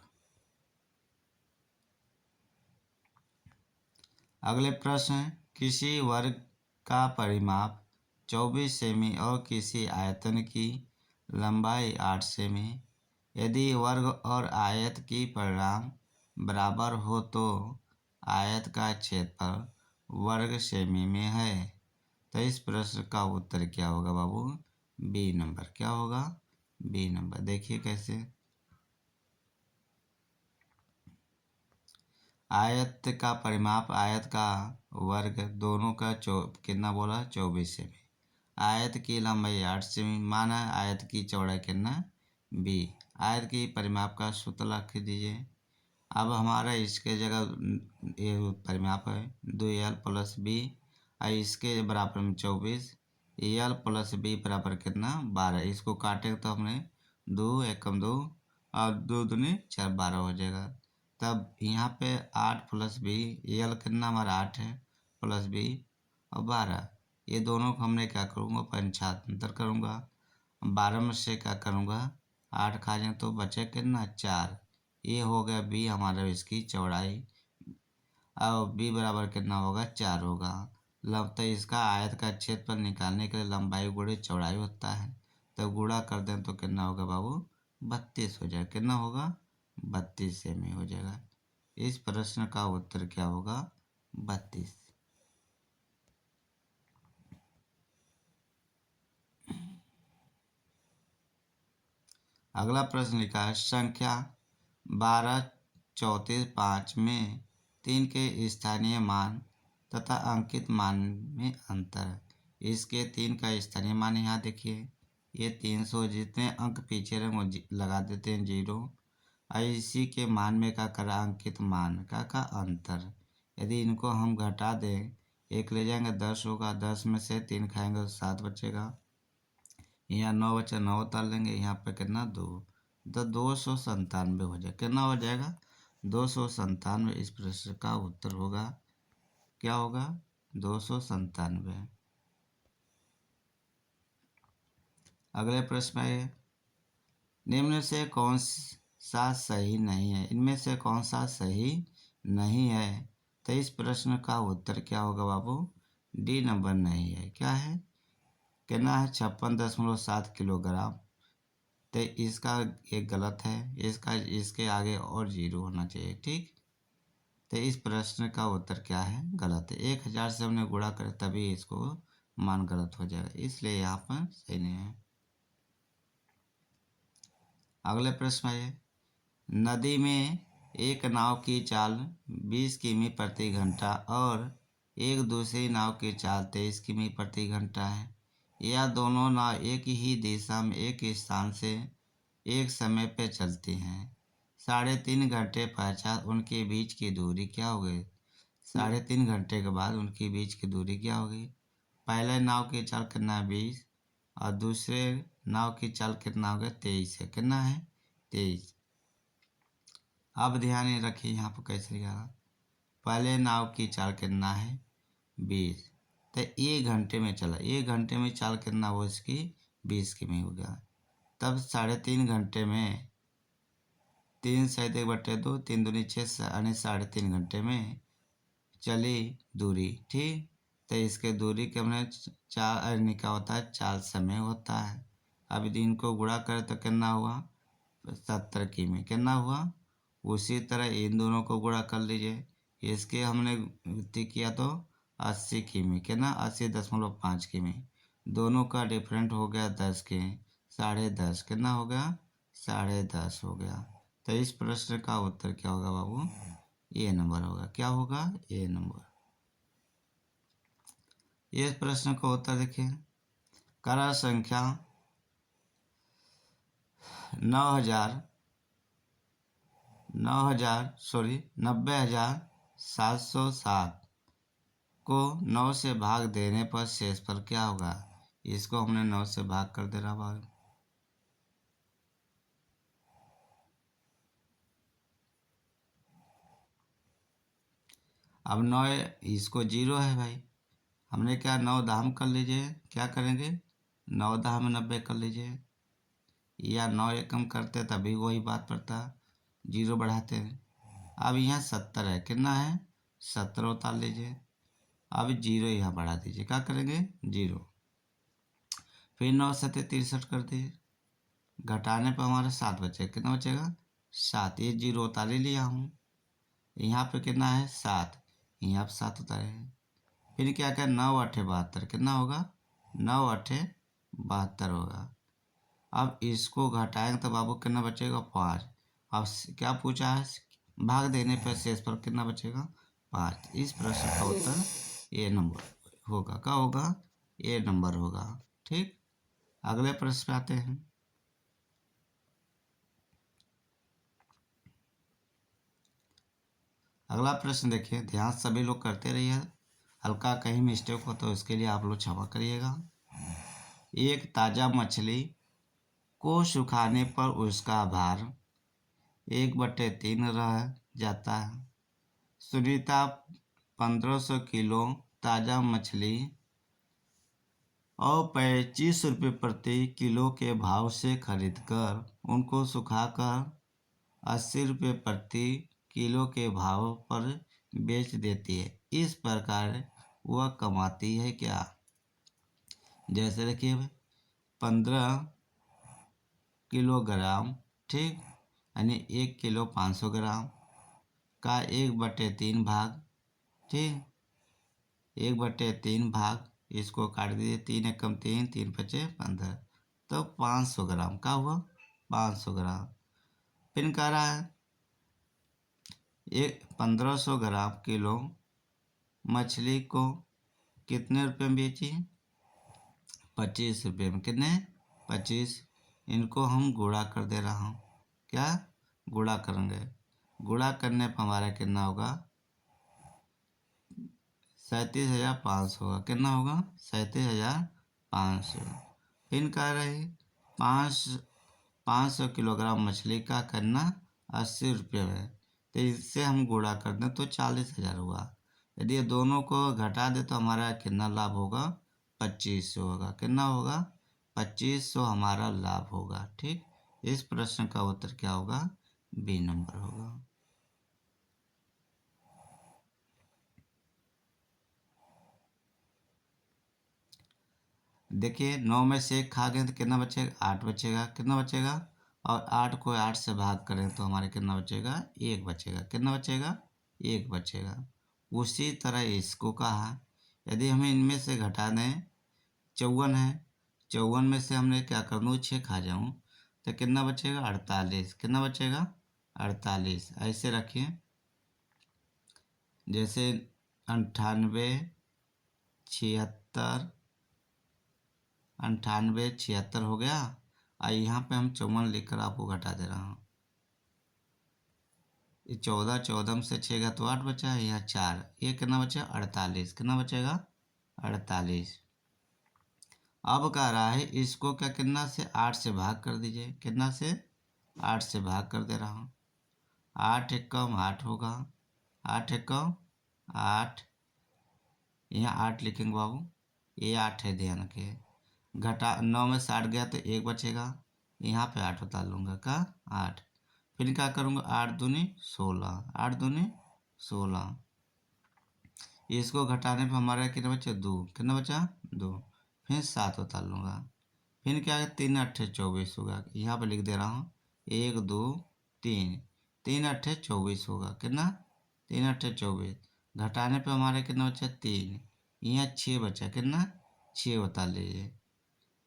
अगले प्रश्न है, किसी वर्ग का परिमाप 24 सेमी और किसी आयतन की लंबाई 8 सेमी। यदि वर्ग और आयत की परिमाप बराबर हो तो आयत का क्षेत्रफल वर्ग सेमी में है। तो इस प्रश्न का उत्तर क्या होगा बाबू, बी नंबर। क्या होगा, बी नंबर। देखिए कैसे, आयत का परिमाप, आयत का वर्ग, दोनों का कितना बोला 24 सेमी। आयत की लंबाई 8 सेमी, माना आयत की चौड़ाई कितना बी। आयत की परिमाप का सूत्र लिख दीजिए। अब हमारा इसके जगह ये परिमाप है 2l प्लस बी, और इसके बराबर में 24, एल प्लस बी बराबर कितना 12। इसको काटेंगे तो हमने 2 एकम 2 और 2 दूनी 4, 12 हो जाएगा। तब यहाँ पे 8 प्लस बी, एल कितना हमारा 8 है, प्लस बी और 12, ये दोनों को हमने क्या करूँगा पंचांतर करूँगा। 12 में से क्या करूँगा 8 खा जाए तो बचे कितना 4, ये हो गया बी हमारा इसकी चौड़ाई। अब बी बराबर कितना होगा 4 होगा। तो इसका आयत का क्षेत्रफल निकालने के लिए लंबाई गुणे चौड़ाई होता है, तो गुणा कर दें तो कितना होगा बाबू 32 हो जाएगा, कितना होगा 32 सेमी हो जाएगा। इस प्रश्न का उत्तर क्या होगा 32। अगला प्रश्न लिखा है, संख्या 12 34 5 में 3 के स्थानीय मान तथा अंकित मान में अंतर। इसके 3 का स्थानीय मान यहाँ देखिए, ये 300, जितने अंक पीछे रहे वो लगा देते हैं 0, और इसी के मान में क्या करा अंकित मान का अंतर। यदि इनको हम घटा दें, 1 ले जाएंगे 10 होगा, 10 में से 3 खाएंगे तो 7 बचेगा, यहाँ 9 बचा, 9 उतार लेंगे, यहाँ पे कितना 2, तो 297 हो जाएगा, कितना हो जाएगा 297। इस प्रश्न का उत्तर होगा, क्या होगा 297। अगले प्रश्न में, निम्न से कौन सा सही नहीं है, इनमें से कौन सा सही नहीं है। तो इस प्रश्न का उत्तर क्या होगा बाबू, डी नंबर नहीं है। क्या है, कितना है 56.7 किलोग्राम। तो इसका एक गलत है, इसका इसके आगे और 0 होना चाहिए, ठीक। तो इस प्रश्न का उत्तर क्या है, गलत है। 1000 से हमने गुणा करे तभी इसको मान गलत हो जाएगा, इसलिए यहाँ पर सही नहीं है। अगले प्रश्न है, नदी में एक नाव की चाल 20 किमी प्रति घंटा और एक दूसरी नाव की चाल 23 किमी प्रति घंटा है। यह दोनों नाव एक ही दिशा में एक स्थान से एक समय पे चलती हैं। 3.5 घंटे पश्चात उनके बीच की दूरी क्या हो गई। 3.5 घंटे के बाद उनके बीच की दूरी क्या होगी पहले नाव की चाल कितना है 20 और दूसरे नाव की चाल कितना हो गया 23 है। कितना है 23। अब ध्यान ही रखिए यहाँ पर कैसे लिखा, पहले नाव की चाल कितना है 20, तो 1 घंटे में चला, 1 घंटे में चाल कितना हुआ इसकी 20 किमी हो गया। तब 3.5 घंटे में 3 × 1/2, 3 दूनी 6 यानी 3.5 घंटे में चली दूरी। ठीक, तो इसके दूरी के हमने चार क्या होता है, चाल समय होता है। अब यदि इनको गुणा करें तो कितना हुआ 70 किमी। कितना हुआ। उसी तरह इन दोनों को गुणा कर लीजिए, इसके हमने गति किया तो 80 किमी। कितना 80.5 किमी। दोनों का डिफरेंट हो गया 10 के 10.5। कितना हो गया 10.5 हो गया। तो इस प्रश्न का उत्तर क्या होगा बाबू, ए नंबर होगा। क्या होगा, ए नंबर। इस प्रश्न का उत्तर देखिए, करा संख्या 90,707 को 9 से भाग देने पर शेष पर क्या होगा। इसको हमने 9 से भाग कर दे रहा भाई। अब 9 इसको 0 है भाई, हमने क्या 9 दाम कर लीजिए, क्या करेंगे 9 दाम 90 कर लीजिए, या 9 एकम करते तभी वही बात पड़ता, 0 बढ़ाते हैं। अब यहाँ 70 है, कितना है 70 उतार लीजिए। अब 0 यहाँ बढ़ा दीजिए, क्या करेंगे 0। फिर 9 7 63 कर दिए, घटाने पर हमारा 7 बचेगा। कितना बचेगा 7। ये 0 उतार ही लिया हूँ। यहाँ पे कितना है 7, यहाँ पे 7 उतारे हैं। फिर क्या क्या 9 8 72, कितना होगा 9 8 72 होगा। अब इसको घटाएंगे तो बाबू कितना बचेगा 5। अब क्या पूछा है, भाग देने पर शेष पर कितना बचेगा 5। इस प्रश्न का उत्तर ए नंबर होगा। क्या होगा, ए नंबर होगा। ठीक, अगले प्रश्न पे आते हैं। अगला प्रश्न देखिए, ध्यान सभी लोग करते रहिए, हल्का कहीं मिस्टेक हो तो इसके लिए आप लोग क्षमा करिएगा। एक ताज़ा मछली को सुखाने पर उसका भार 1/3 रह जाता है। सुनीता 1500 किलो ताज़ा मछली और 25 रुपये प्रति किलो के भाव से खरीदकर उनको सुखाकर 80 रुपये प्रति किलो के भाव पर बेच देती है। इस प्रकार वह कमाती है क्या। जैसे देखिए 15 किलोग्राम, ठीक, यानी 1 किलो 500 ग्राम का 1/3 भाग, ठीक, 1/3 भाग, इसको काट दीजिए, 3 एकम 3, 3 पचे 15, तो 500 ग्राम का हुआ 500 ग्राम। फिर कह रहा है 1500 ग्राम किलो मछली को कितने रुपए में बेची, 25 रुपये में। कितने 25। इनको हम गुणा कर दे रहा हूँ, क्या गुणा करेंगे, गुणा करने पर हमारा कितना होगा 37,500 होगा। कितना होगा 37,500। फिर कह रहे 500 किलोग्राम मछली का करना 80 रुपये में, तो इससे हम गुणा कर दें तो 40,000 हुआ। यदि ये दोनों को घटा दे तो हमारा कितना लाभ होगा 2500 होगा। कितना होगा 2500 हमारा लाभ होगा। ठीक, इस प्रश्न का उत्तर क्या होगा, बी नंबर होगा। देखिए 9 में से 1 खा गए तो कितना बचेगा 8 बचेगा। कितना बचेगा, और 8 को 8 से भाग करें तो हमारे कितना बचेगा 1 बचेगा। कितना बचेगा 1 बचेगा। उसी तरह इसको कहा, यदि हमें इनमें से घटा दें, 54 है, 54 में से हमने क्या कर दूँ 6 खा जाऊँ तो कितना बचेगा 48। कितना बचेगा 48। ऐसे रखिए, जैसे 98 76 98 76 हो गया, और यहाँ पे हम 54 लिखकर आपको घटा दे रहा हूँ। ये 14 14 में से 6 का तो 8 बचा है, यहाँ 4, ये कितना बचा 48। कितना बचेगा 48। अब कह रहा है इसको क्या करना से 8 से भाग कर दीजिए। कितना से 8 से भाग कर दे रहा हूँ। 8 एकम 8 होगा। 8 एकम 8, यहाँ 8 लिखेंगे बाबू, ये 8 है, ध्यान रखिए। घटा 9 में 60 गया तो 1 बचेगा, यहाँ पे 8 उतार लूँगा का 8। फिर क्या करूँगा 8 दूनी 16, 8 दूनी 16। इसको घटाने पर हमारा कितना बचा 2, कितना बचा 2। फिर 7 उतार लूँगा। फिर क्या है 3 अट्ठे 24 होगा, यहाँ पे लिख दे रहा हूँ 1 2 3, 3 अट्ठे 24 होगा। कितना 3 अट्ठे 24। घटाने पे हमारे कितना बचा 3, यहाँ 6 बचा। कितना 6 उतार लीजिए,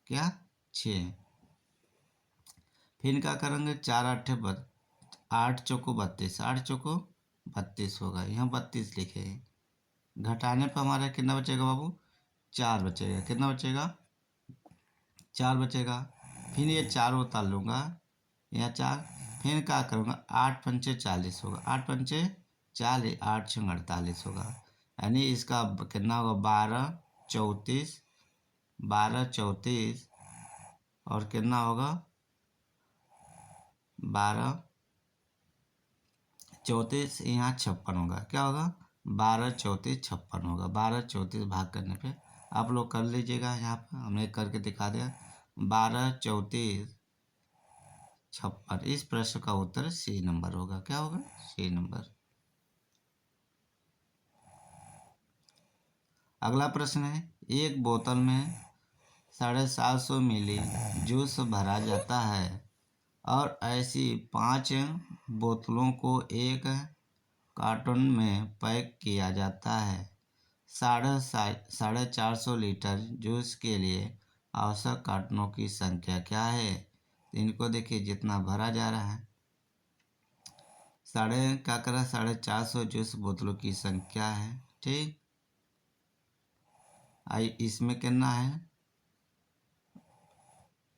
क्या 6। फिर क्या करेंगे 4 अट्ठे 8 चौको 32, 8 चौको 32 होगा, यहाँ 32 लिखे। घटाने पर हमारा कितना बचेगा बाबू 4 बचेगा। कितना बचेगा 4 बचेगा। फिर ये 4 उतार लूँगा, यहाँ 4। फिर क्या करूँगा 8 पंचे 40 होगा, 8 पंचे 40, 8 छः 48 होगा। यानी इसका कितना होगा 12 34, 12 34 और कितना होगा 12 34, यहाँ 56 होगा। क्या होगा 12 34 56 होगा। 12 34 भाग करने पे आप लोग कर लीजिएगा, यहाँ पर हमने करके दिखा दिया। 12 34 56, इस प्रश्न का उत्तर सी नंबर होगा। क्या होगा सी नंबर। अगला प्रश्न है, एक बोतल में 750 मिली जूस भरा जाता है और ऐसी 5 बोतलों को एक कार्टन में पैक किया जाता है। 450 लीटर जूस के लिए आवश्यक कार्टनों की संख्या क्या है। इनको देखिए जितना भरा जा रहा है, क्या करा 450 जूस बोतलों की संख्या है। ठीक, आई इसमें कितना है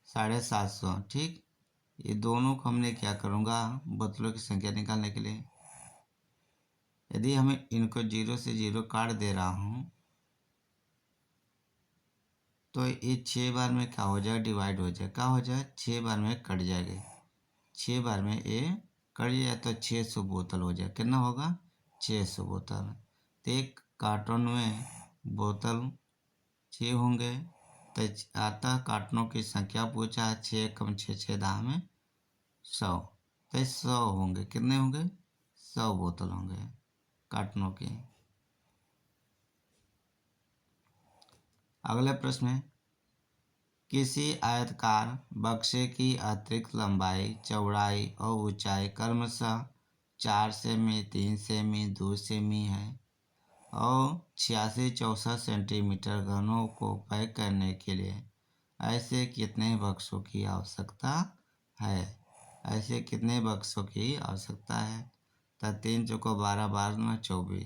750। ठीक, ये दोनों को हमने क्या करूँगा बोतलों की संख्या निकालने के लिए, यदि हमें इनको 0 से 0 काट दे रहा हूँ तो ये 6 बार में क्या हो जाए डिवाइड हो जाए। क्या हो जाए 6 बार में कट जाएगा। 6 बार में ये कट जाए तो 600 बोतल हो जाए। कितना होगा 600 बोतल। तो एक कार्टन में बोतल 6 होंगे, तो आता कार्टनों की संख्या पूछा है 6 कम 6 6 दाह में 100, तो 100 होंगे। कितने होंगे 100 बोतल होंगे कार्टनों की। अगला प्रश्न है, किसी आयताकार बक्से की अतिरिक्त लंबाई चौड़ाई और ऊंचाई क्रमशः 4 सेमी 3 सेमी 2 सेमी है और 86-64 सेंटीमीटर घनों को पैक करने के लिए ऐसे कितने बक्सों की आवश्यकता है। ऐसे कितने बक्सों की आवश्यकता है। तो 3 चौको 12, 12 24,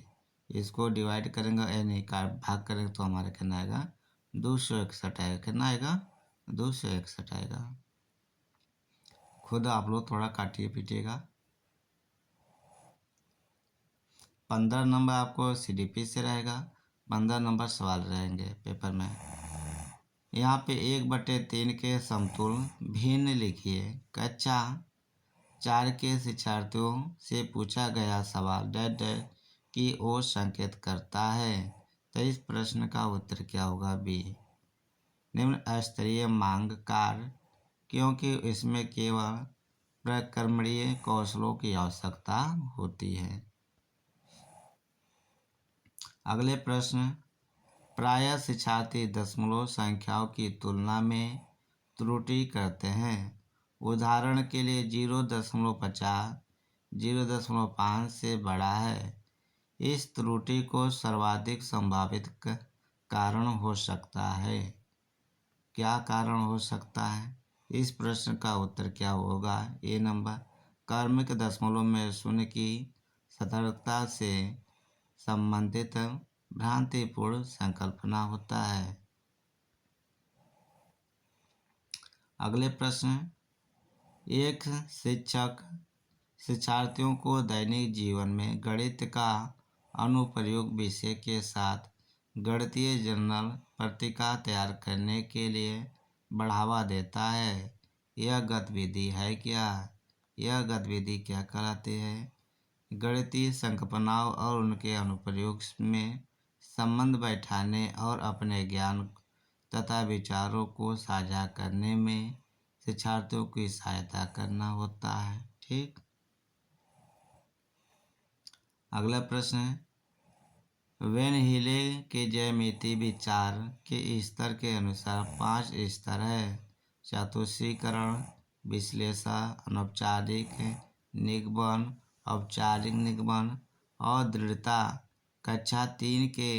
इसको डिवाइड करेंगे यानी भाग करेंगे तो हमारा कितना आएगा 261 आएगा। कितना आएगा 261 आएगा। खुद आप लोग थोड़ा काटिए पीटिएगा। 15 नंबर आपको CDP से रहेगा, 15 नंबर सवाल रहेंगे पेपर में। यहाँ पे 1/3 के समतुल भिन्न लिखिए। कक्षा 4 के शिक्षार्थियों से पूछा गया सवाल डैश डैश की ओर संकेत करता है। तो इस प्रश्न का उत्तर क्या होगा बी, निम्न स्तरीय मांग कार्य, क्योंकि इसमें केवल प्रक्रमणीय कौशलों की आवश्यकता होती है। अगले प्रश्न, प्रायः शिक्षार्थी दशमलव संख्याओं की तुलना में त्रुटि करते हैं। उदाहरण के लिए 0.50 0.5 से बड़ा है। इस त्रुटि को सर्वाधिक संभावित कारण हो सकता है। क्या कारण हो सकता है। इस प्रश्न का उत्तर क्या होगा ए नंबर, क्रमिक दशमलव में शून्य की सतर्कता से संबंधित भ्रांतिपूर्ण संकल्पना होता है। अगले प्रश्न, एक शिक्षक शिक्षार्थियों को दैनिक जीवन में गणित का अनुप्रयोग विषय के साथ गणितीय जर्नल पत्रिका तैयार करने के लिए बढ़ावा देता है। यह गतिविधि है क्या? यह गतिविधि क्या कहलाती है? गणितीय संकल्पनाओं और उनके अनुप्रयोग में संबंध बैठाने और अपने ज्ञान तथा विचारों को साझा करने में शिक्षार्थियों की सहायता करना होता है। ठीक। अगला प्रश्न है, वेन हीले के ज्यामिति विचार के स्तर के अनुसार 5 स्तर है। चतुष्कीकरण, विश्लेषण, अनौपचारिक निगमन, औपचारिक निगमन और दृढ़ता। कक्षा 3 के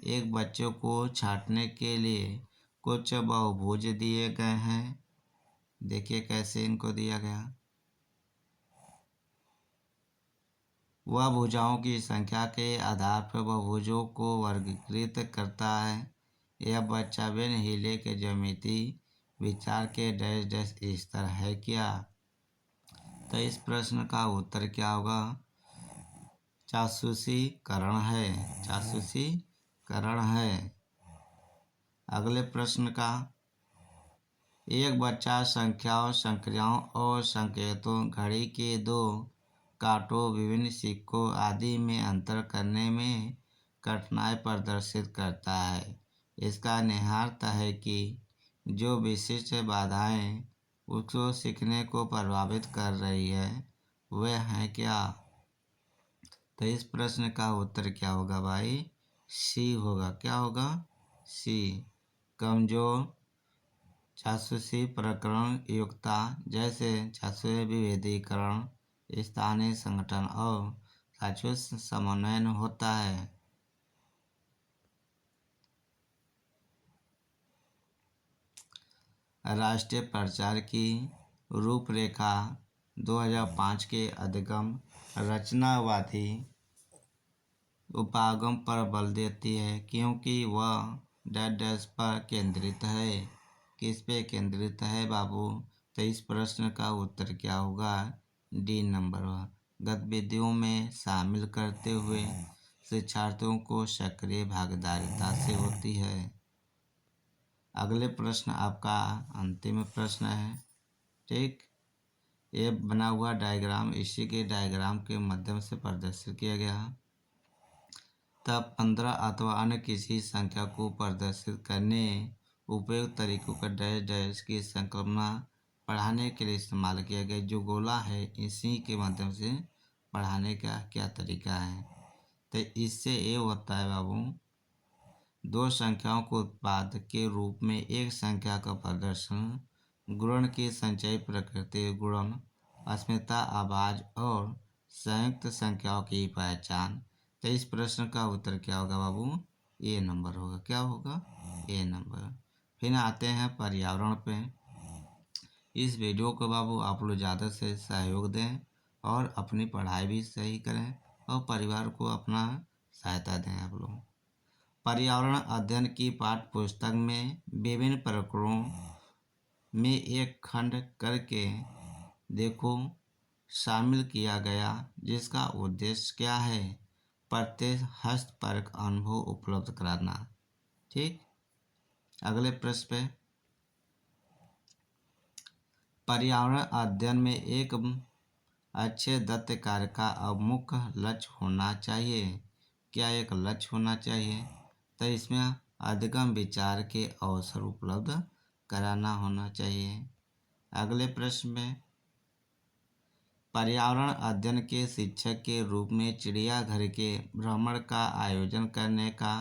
एक बच्चों को छांटने के लिए कुछ बहुभुज दिए गए हैं। देखिए कैसे इनको दिया गया। वह भुजाओं की संख्या के आधार पर बहुभुजों को वर्गीकृत करता है। यह बच्चा वेन हीले के ज्यामिति विचार के डैश डैश स्तर है क्या? तो इस प्रश्न का उत्तर क्या होगा? चाक्षुषीकरण है। चाक्षुषीकरण है। अगले प्रश्न का, एक बच्चा संख्याओं, संक्रियाओं और संकेतों, घड़ी के 2 कांटों, विभिन्न सिक्कों आदि में अंतर करने में कठिनाई प्रदर्शित करता है। इसका निहितार्थ है कि जो विशिष्ट बाधाएं उसको सीखने को प्रभावित कर रही है वह है क्या? तो इस प्रश्न का उत्तर क्या होगा भाई? सी होगा। क्या होगा? सी। कमजोर चाक्षुषी प्रकरण युक्ता, जैसे चाक्षुषी विभेदीकरण, स्थानीय संगठन और चाक्षुष समन्वयन होता है। राष्ट्रीय प्रचार की रूपरेखा 2005 के अधिगम रचनावादी उपागम पर बल देती है क्योंकि वह डैश पर केंद्रित है। किस पे केंद्रित है बाबू? तो इस प्रश्न का उत्तर क्या होगा? D number. गतिविधियों में शामिल करते हुए शिक्षार्थियों को सक्रिय भागीदारिता से होती है। अगले प्रश्न आपका अंतिम प्रश्न है। ठीक। ये बना हुआ डायग्राम, इसी के डायग्राम के माध्यम से प्रदर्शित किया गया। तब 15 अथवा अन्य किसी संख्या को प्रदर्शित करने उपयुक्त तरीकों का डैश डैश की संकल्पना पढ़ाने के लिए इस्तेमाल किया गया। जो गोला है इसी के माध्यम से पढ़ाने का क्या तरीका है? तो इससे ये होता है बाबू, 2 संख्याओं को उत्पाद के रूप में एक संख्या का प्रदर्शन, गुणन की संचयी प्रकृति, गुणन, अस्मिता, आवाज और संयुक्त संख्याओं की पहचान। तो इस प्रश्न का उत्तर क्या होगा बाबू? ए नंबर होगा। क्या होगा? ए नंबर। फिर आते हैं पर्यावरण पे। इस वीडियो को बाबू आप लोग ज़्यादा से सहयोग दें और अपनी पढ़ाई भी सही करें और परिवार को अपना सहायता दें आप लोग। पर्यावरण अध्ययन की पाठ्य पुस्तक में विभिन्न प्रकरणों में एक खंड करके देखो शामिल किया गया, जिसका उद्देश्य क्या है? प्रत्यक्ष हस्तपरक अनुभव उपलब्ध कराना। ठीक। अगले प्रश्न पे, पर्यावरण अध्ययन में एक अच्छे दत्त कार्य का मुख्य लक्ष्य होना चाहिए। क्या एक लक्ष्य होना चाहिए? तो इसमें अधिगम विचार के अवसर उपलब्ध कराना होना चाहिए। अगले प्रश्न में, पर्यावरण अध्ययन के शिक्षक के रूप में चिड़ियाघर के भ्रमण का आयोजन करने का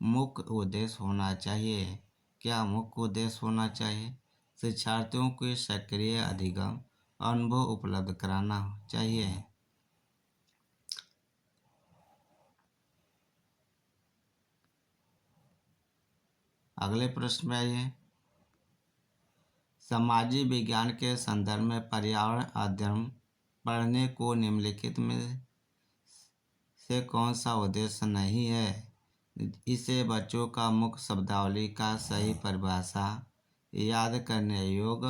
मुख्य उद्देश्य होना चाहिए। क्या मुख्य उद्देश्य होना चाहिए? शिक्षार्थियों को सक्रिय अधिगम अनुभव उपलब्ध कराना चाहिए। अगले प्रश्न में आइए, सामाजिक विज्ञान के संदर्भ में पर्यावरण अध्ययन पढ़ने को निम्नलिखित में से कौन सा उद्देश्य नहीं है? इसे बच्चों का मुख्य शब्दावली का सही परिभाषा याद करने योग्य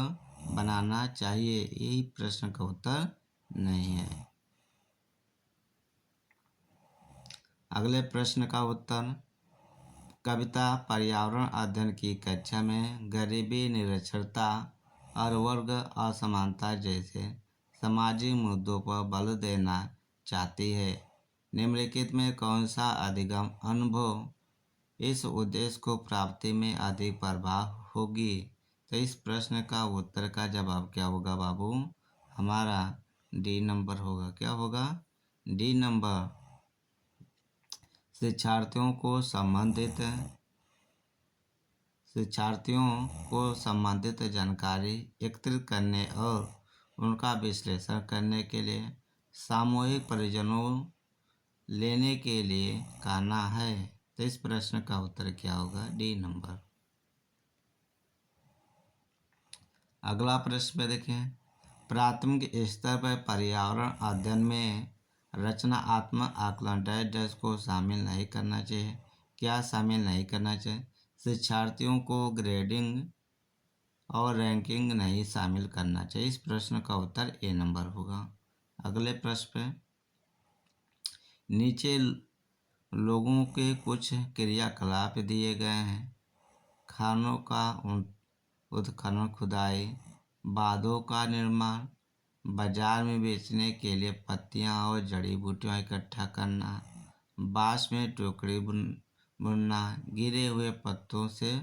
बनाना चाहिए। यही प्रश्न का उत्तर नहीं है। अगले प्रश्न का उत्तर, कविता पर्यावरण अध्ययन की कक्षा में गरीबी, निरक्षरता और वर्ग असमानता जैसे सामाजिक मुद्दों पर बल देना चाहती है। निम्नलिखित में कौन सा अधिगम अनुभव इस उद्देश्य को प्राप्ति में अधिक प्रभाव होगी? तो इस प्रश्न का उत्तर का जवाब क्या होगा बाबू? हमारा डी नंबर होगा। क्या होगा? D number. शिक्षार्थियों को संबंधित जानकारी एकत्रित करने और उनका विश्लेषण करने के लिए सामूहिक परियोजनाओं लेने के लिए कहना है। तो इस प्रश्न का उत्तर क्या होगा? D number. अगला प्रश्न पे देखें, प्राथमिक स्तर पर पर्यावरण अध्ययन में रचनात्मक आकलन डैश को शामिल नहीं करना चाहिए। क्या शामिल नहीं करना चाहिए? शिक्षार्थियों को ग्रेडिंग और रैंकिंग नहीं शामिल करना चाहिए। इस प्रश्न का उत्तर ए नंबर होगा। अगले प्रश्न पे, नीचे लोगों के कुछ क्रियाकलाप दिए गए हैं। खानों का उत्खनन, खुदाई, बांधों का निर्माण, बाजार में बेचने के लिए पत्तियां और जड़ी बूटियां इकट्ठा करना, बांस में टोकरी बुनना, गिरे हुए पत्तों से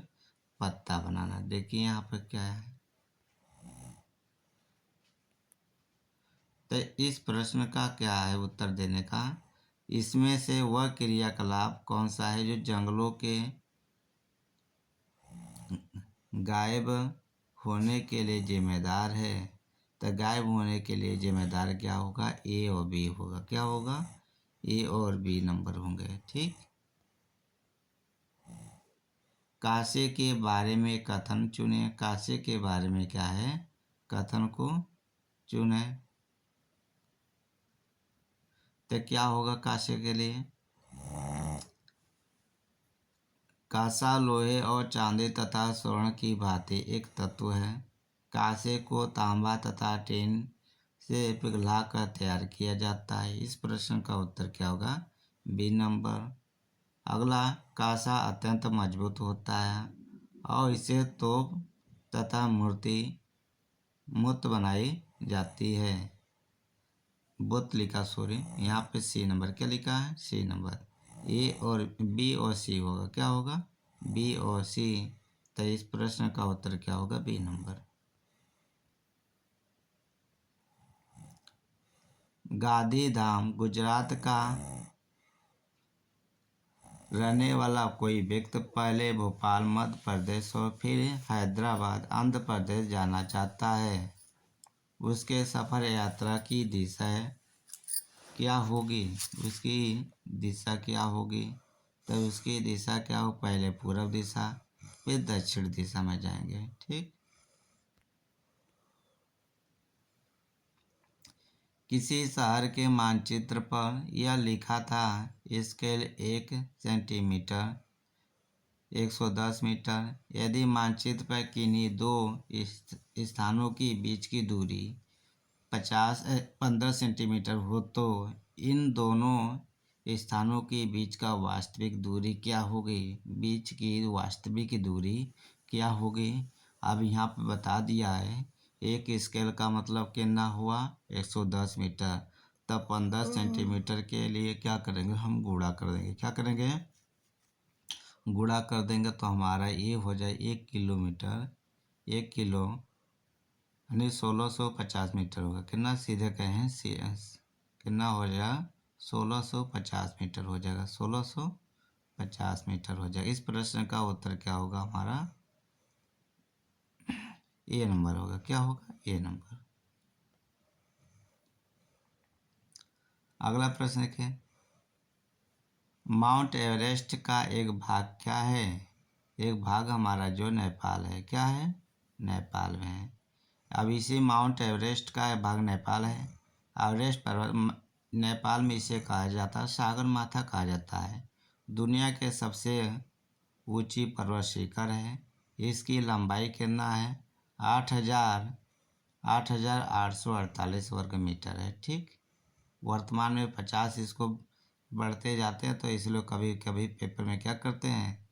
पत्ता बनाना। देखिए यहाँ पर क्या है। तो इस प्रश्न का क्या है उत्तर देने का? इसमें से वह क्रियाकलाप कौन सा है जो जंगलों के गायब होने के लिए जिम्मेदार है? तो गायब होने के लिए जिम्मेदार क्या होगा? ए और बी होगा। क्या होगा? ए और बी नंबर होंगे। ठीक। कासे के बारे में कथन चुने। कासे के बारे में क्या है? कथन को चुने। तो क्या होगा कासे के लिए? कांसा लोहे और चांदी तथा स्वर्ण की भांति एक तत्व है। कांसे को तांबा तथा टिन से पिघलाकर तैयार किया जाता है। इस प्रश्न का उत्तर क्या होगा? B number. अगला, कांसा अत्यंत मजबूत होता है और इसे तोप तथा मूर्त बनाई जाती है। बुत लिखा, सॉरी, यहाँ पे सी नंबर। क्या लिखा है? सी नंबर। ए और बी और सी होगा। क्या होगा? बी और सी। तो इस प्रश्न का उत्तर क्या होगा? B number. गांधीधाम गुजरात का रहने वाला कोई व्यक्ति पहले भोपाल मध्य प्रदेश और फिर हैदराबाद आंध्र प्रदेश जाना चाहता है। उसके सफर यात्रा की दिशा क्या होगी? उसकी दिशा क्या होगी? तो उसकी दिशा क्या हो? पहले पूर्व दिशा फिर दक्षिण दिशा में जाएंगे। ठीक। किसी शहर के मानचित्र पर यह लिखा था, स्केल 1 सेंटीमीटर 110 मीटर। यदि मानचित्र पर किन्हीं दो स्थानों के बीच की दूरी 15 सेंटीमीटर हो तो इन दोनों स्थानों के बीच का वास्तविक दूरी क्या होगी? बीच की वास्तविक दूरी क्या होगी? अब यहाँ पे बता दिया है। एक स्केल का मतलब कितना हुआ? 110 मीटर। तब 15 सेंटीमीटर के लिए क्या करेंगे? हम गुणा कर देंगे। क्या करेंगे? गुणा कर देंगे तो हमारा ये हो जाए 1 किलोमीटर। 1 किलो यानी 1650 मीटर होगा। कितना? सीधे कहें कितना हो जाएगा? 1650 मीटर हो जाएगा। 1650 मीटर हो जाएगा। इस प्रश्न का उत्तर क्या होगा? हमारा ए नंबर होगा। क्या होगा? ए नंबर। अगला प्रश्न देखिए, माउंट एवरेस्ट का एक भाग क्या है? एक भाग हमारा जो नेपाल है। क्या है? नेपाल में है। अब इसी माउंट एवरेस्ट का भाग नेपाल है। एवरेस्ट पर्वत नेपाल में इसे कहा जाता है सागर माथा कहा जाता है। दुनिया के सबसे ऊंची पर्वत शिखर है। इसकी लंबाई कितना है? 8,848 वर्ग मीटर है। ठीक। वर्तमान में 50 इसको बढ़ते जाते हैं तो इसलिए कभी कभी पेपर में क्या करते हैं?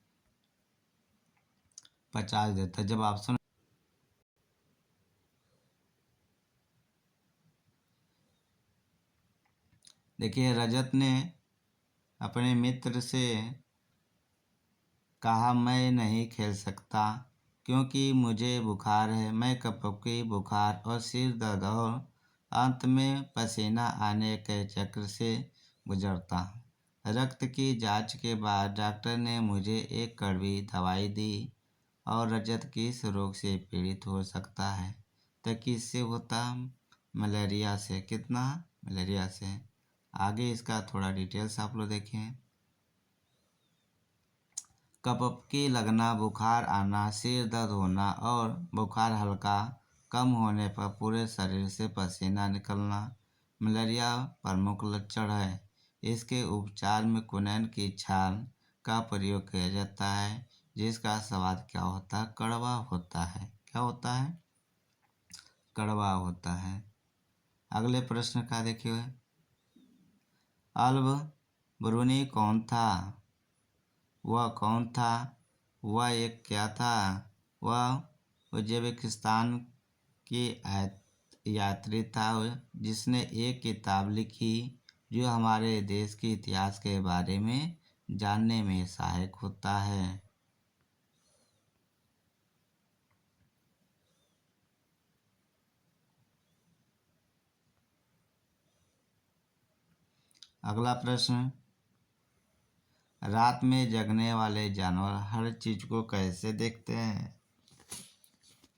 50 देता है। जब ऑप्शन देखिए, रजत ने अपने मित्र से कहा, मैं नहीं खेल सकता क्योंकि मुझे बुखार है। मैं कपकी, बुखार और सिर दर्द और अंत में पसीना आने के चक्र से गुजरता हूँ। रक्त की जांच के बाद डॉक्टर ने मुझे एक कड़वी दवाई दी और रजत किस रोग से पीड़ित हो सकता है? तो किससे होता? मलेरिया से। कितना? मलेरिया से। आगे इसका थोड़ा डिटेल्स आप लोग देखें। कपकी लगना, बुखार आना, सिर दर्द होना और बुखार हल्का कम होने पर पूरे शरीर से पसीना निकलना मलेरिया प्रमुख लक्षण है। इसके उपचार में कुनैन की छाल का प्रयोग किया जाता है, जिसका स्वाद क्या होता है? कड़वा होता है। क्या होता है? कड़वा होता है। अगले प्रश्न का देखिए, अल्ब ब्रूनी कौन था? वह कौन था? वह एक क्या था? वह उज्बेकिस्तान की यात्री था जिसने एक किताब लिखी जो हमारे देश के इतिहास के बारे में जानने में सहायक होता है। अगला प्रश्न, रात में जगने वाले जानवर हर चीज को कैसे देखते हैं?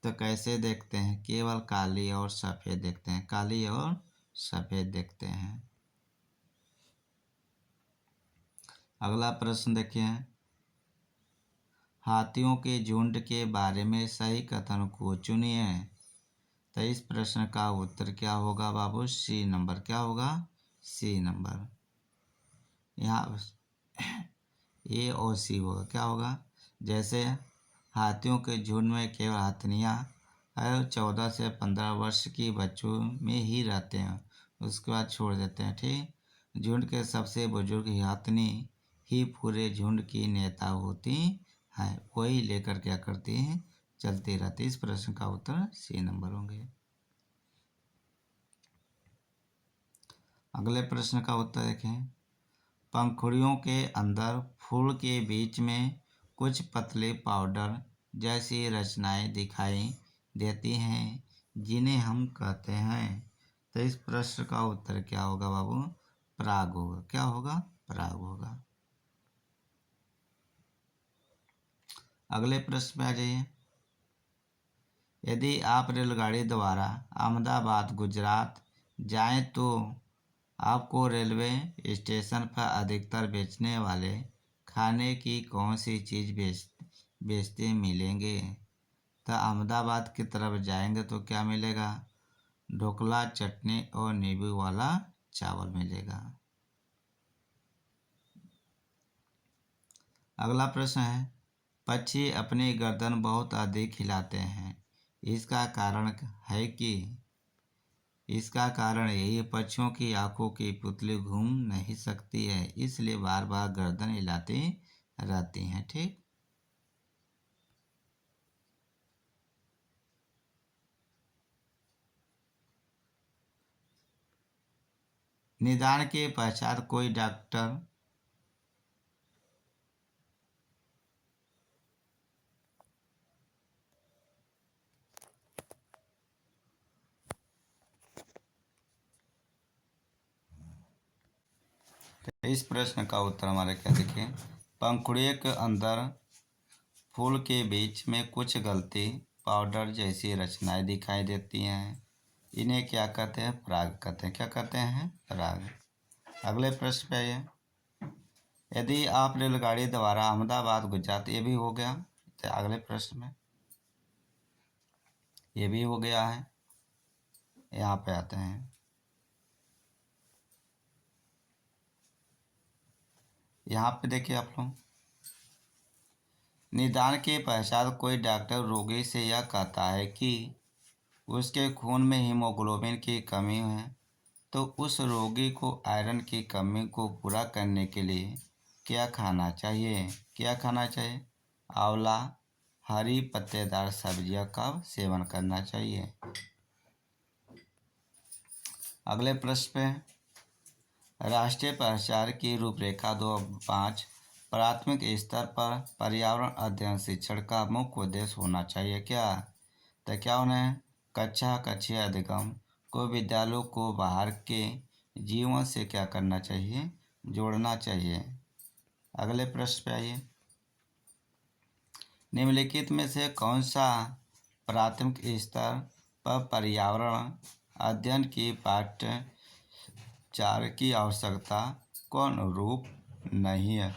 तो कैसे देखते हैं? केवल काली और सफ़ेद देखते हैं। काली और सफ़ेद देखते हैं। अगला प्रश्न देखिए, हाथियों के झुंड के बारे में सही कथन को चुनिए। तो इस प्रश्न का उत्तर क्या होगा बाबू? सी नंबर। क्या होगा? C number. यहाँ ए और सी होगा। क्या होगा? जैसे हाथियों के झुंड में केवल हथनियाँ 14 से 15 वर्ष की बच्चों में ही रहते हैं, उसके बाद छोड़ देते हैं। ठीक, झुंड के सबसे बुजुर्ग हथनी ही पूरे झुंड की नेता होती है। वही लेकर क्या करती हैं? चलती रहती। इस प्रश्न का उत्तर सी नंबर होंगे। अगले प्रश्न का उत्तर देखें, पंखुड़ियों के अंदर फूल के बीच में कुछ पतले पाउडर जैसी रचनाएं दिखाई देती हैं, जिन्हें हम कहते हैं। तो इस प्रश्न का उत्तर क्या होगा बाबू? पराग होगा। क्या होगा? पराग होगा। अगले प्रश्न पे आ जाइए, यदि आप रेलगाड़ी द्वारा अहमदाबाद गुजरात जाएं तो आपको रेलवे स्टेशन पर अधिकतर बेचने वाले खाने की कौन सी चीज़ बेचते मिलेंगे? तो अहमदाबाद की तरफ जाएंगे तो क्या मिलेगा? ढोकला, चटनी और नींबू वाला चावल मिलेगा। अगला प्रश्न है, पक्षी अपनी गर्दन बहुत अधिक हिलाते हैं, इसका कारण है कि इसका कारण यही पक्षियों की आंखों की पुतली घूम नहीं सकती है, इसलिए बार बार गर्दन हिलाती रहती हैं। ठीक, निदान के पश्चात कोई डॉक्टर इस प्रश्न का उत्तर हमारे क्या देखिए, पंखुड़ियों के अंदर फूल के बीच में कुछ गलती पाउडर जैसी रचनाएं दिखाई देती हैं, इन्हें क्या कहते हैं? पराग कहते हैं। क्या कहते हैं? पराग। अगले प्रश्न पे आइए, यदि आप रेलगाड़ी द्वारा अहमदाबाद गुजरात, ये भी हो गया। तो अगले प्रश्न में ये भी हो गया है। यहाँ पे आते हैं, यहाँ पे देखिए आप लोग, निदान के पश्चात कोई डॉक्टर रोगी से यह कहता है कि उसके खून में हीमोग्लोबिन की कमी है, तो उस रोगी को आयरन की कमी को पूरा करने के लिए क्या खाना चाहिए? क्या खाना चाहिए? आंवला, हरी पत्तेदार सब्जियां का सेवन करना चाहिए। अगले प्रश्न पे राष्ट्रीय प्रचार की रूपरेखा 2.5 प्राथमिक स्तर पर पर्यावरण अध्ययन शिक्षण का मुख्य उद्देश्य होना चाहिए क्या? तो क्या उन्हें कक्षीय अधिगम को विद्यालयों को बाहर के जीवन से क्या करना चाहिए? जोड़ना चाहिए। अगले प्रश्न पे आइए। निम्नलिखित में से कौन सा प्राथमिक स्तर पर पर्यावरण अध्ययन की पाठ्यचर्या की आवश्यकता को अनुरूप नहीं है?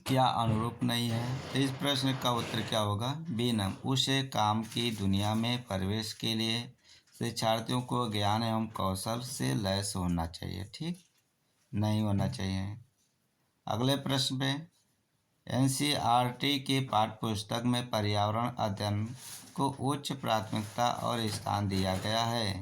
क्या अनुरूप नहीं है? तो इस प्रश्न का उत्तर क्या होगा? B number. उसे काम की दुनिया में प्रवेश के लिए शिक्षार्थियों को ज्ञान एवं कौशल से लैस होना चाहिए। ठीक नहीं होना चाहिए। अगले प्रश्न पे एनसीईआरटी की पाठ्यपुस्तक में पर्यावरण अध्ययन को उच्च प्राथमिकता और स्थान दिया गया है।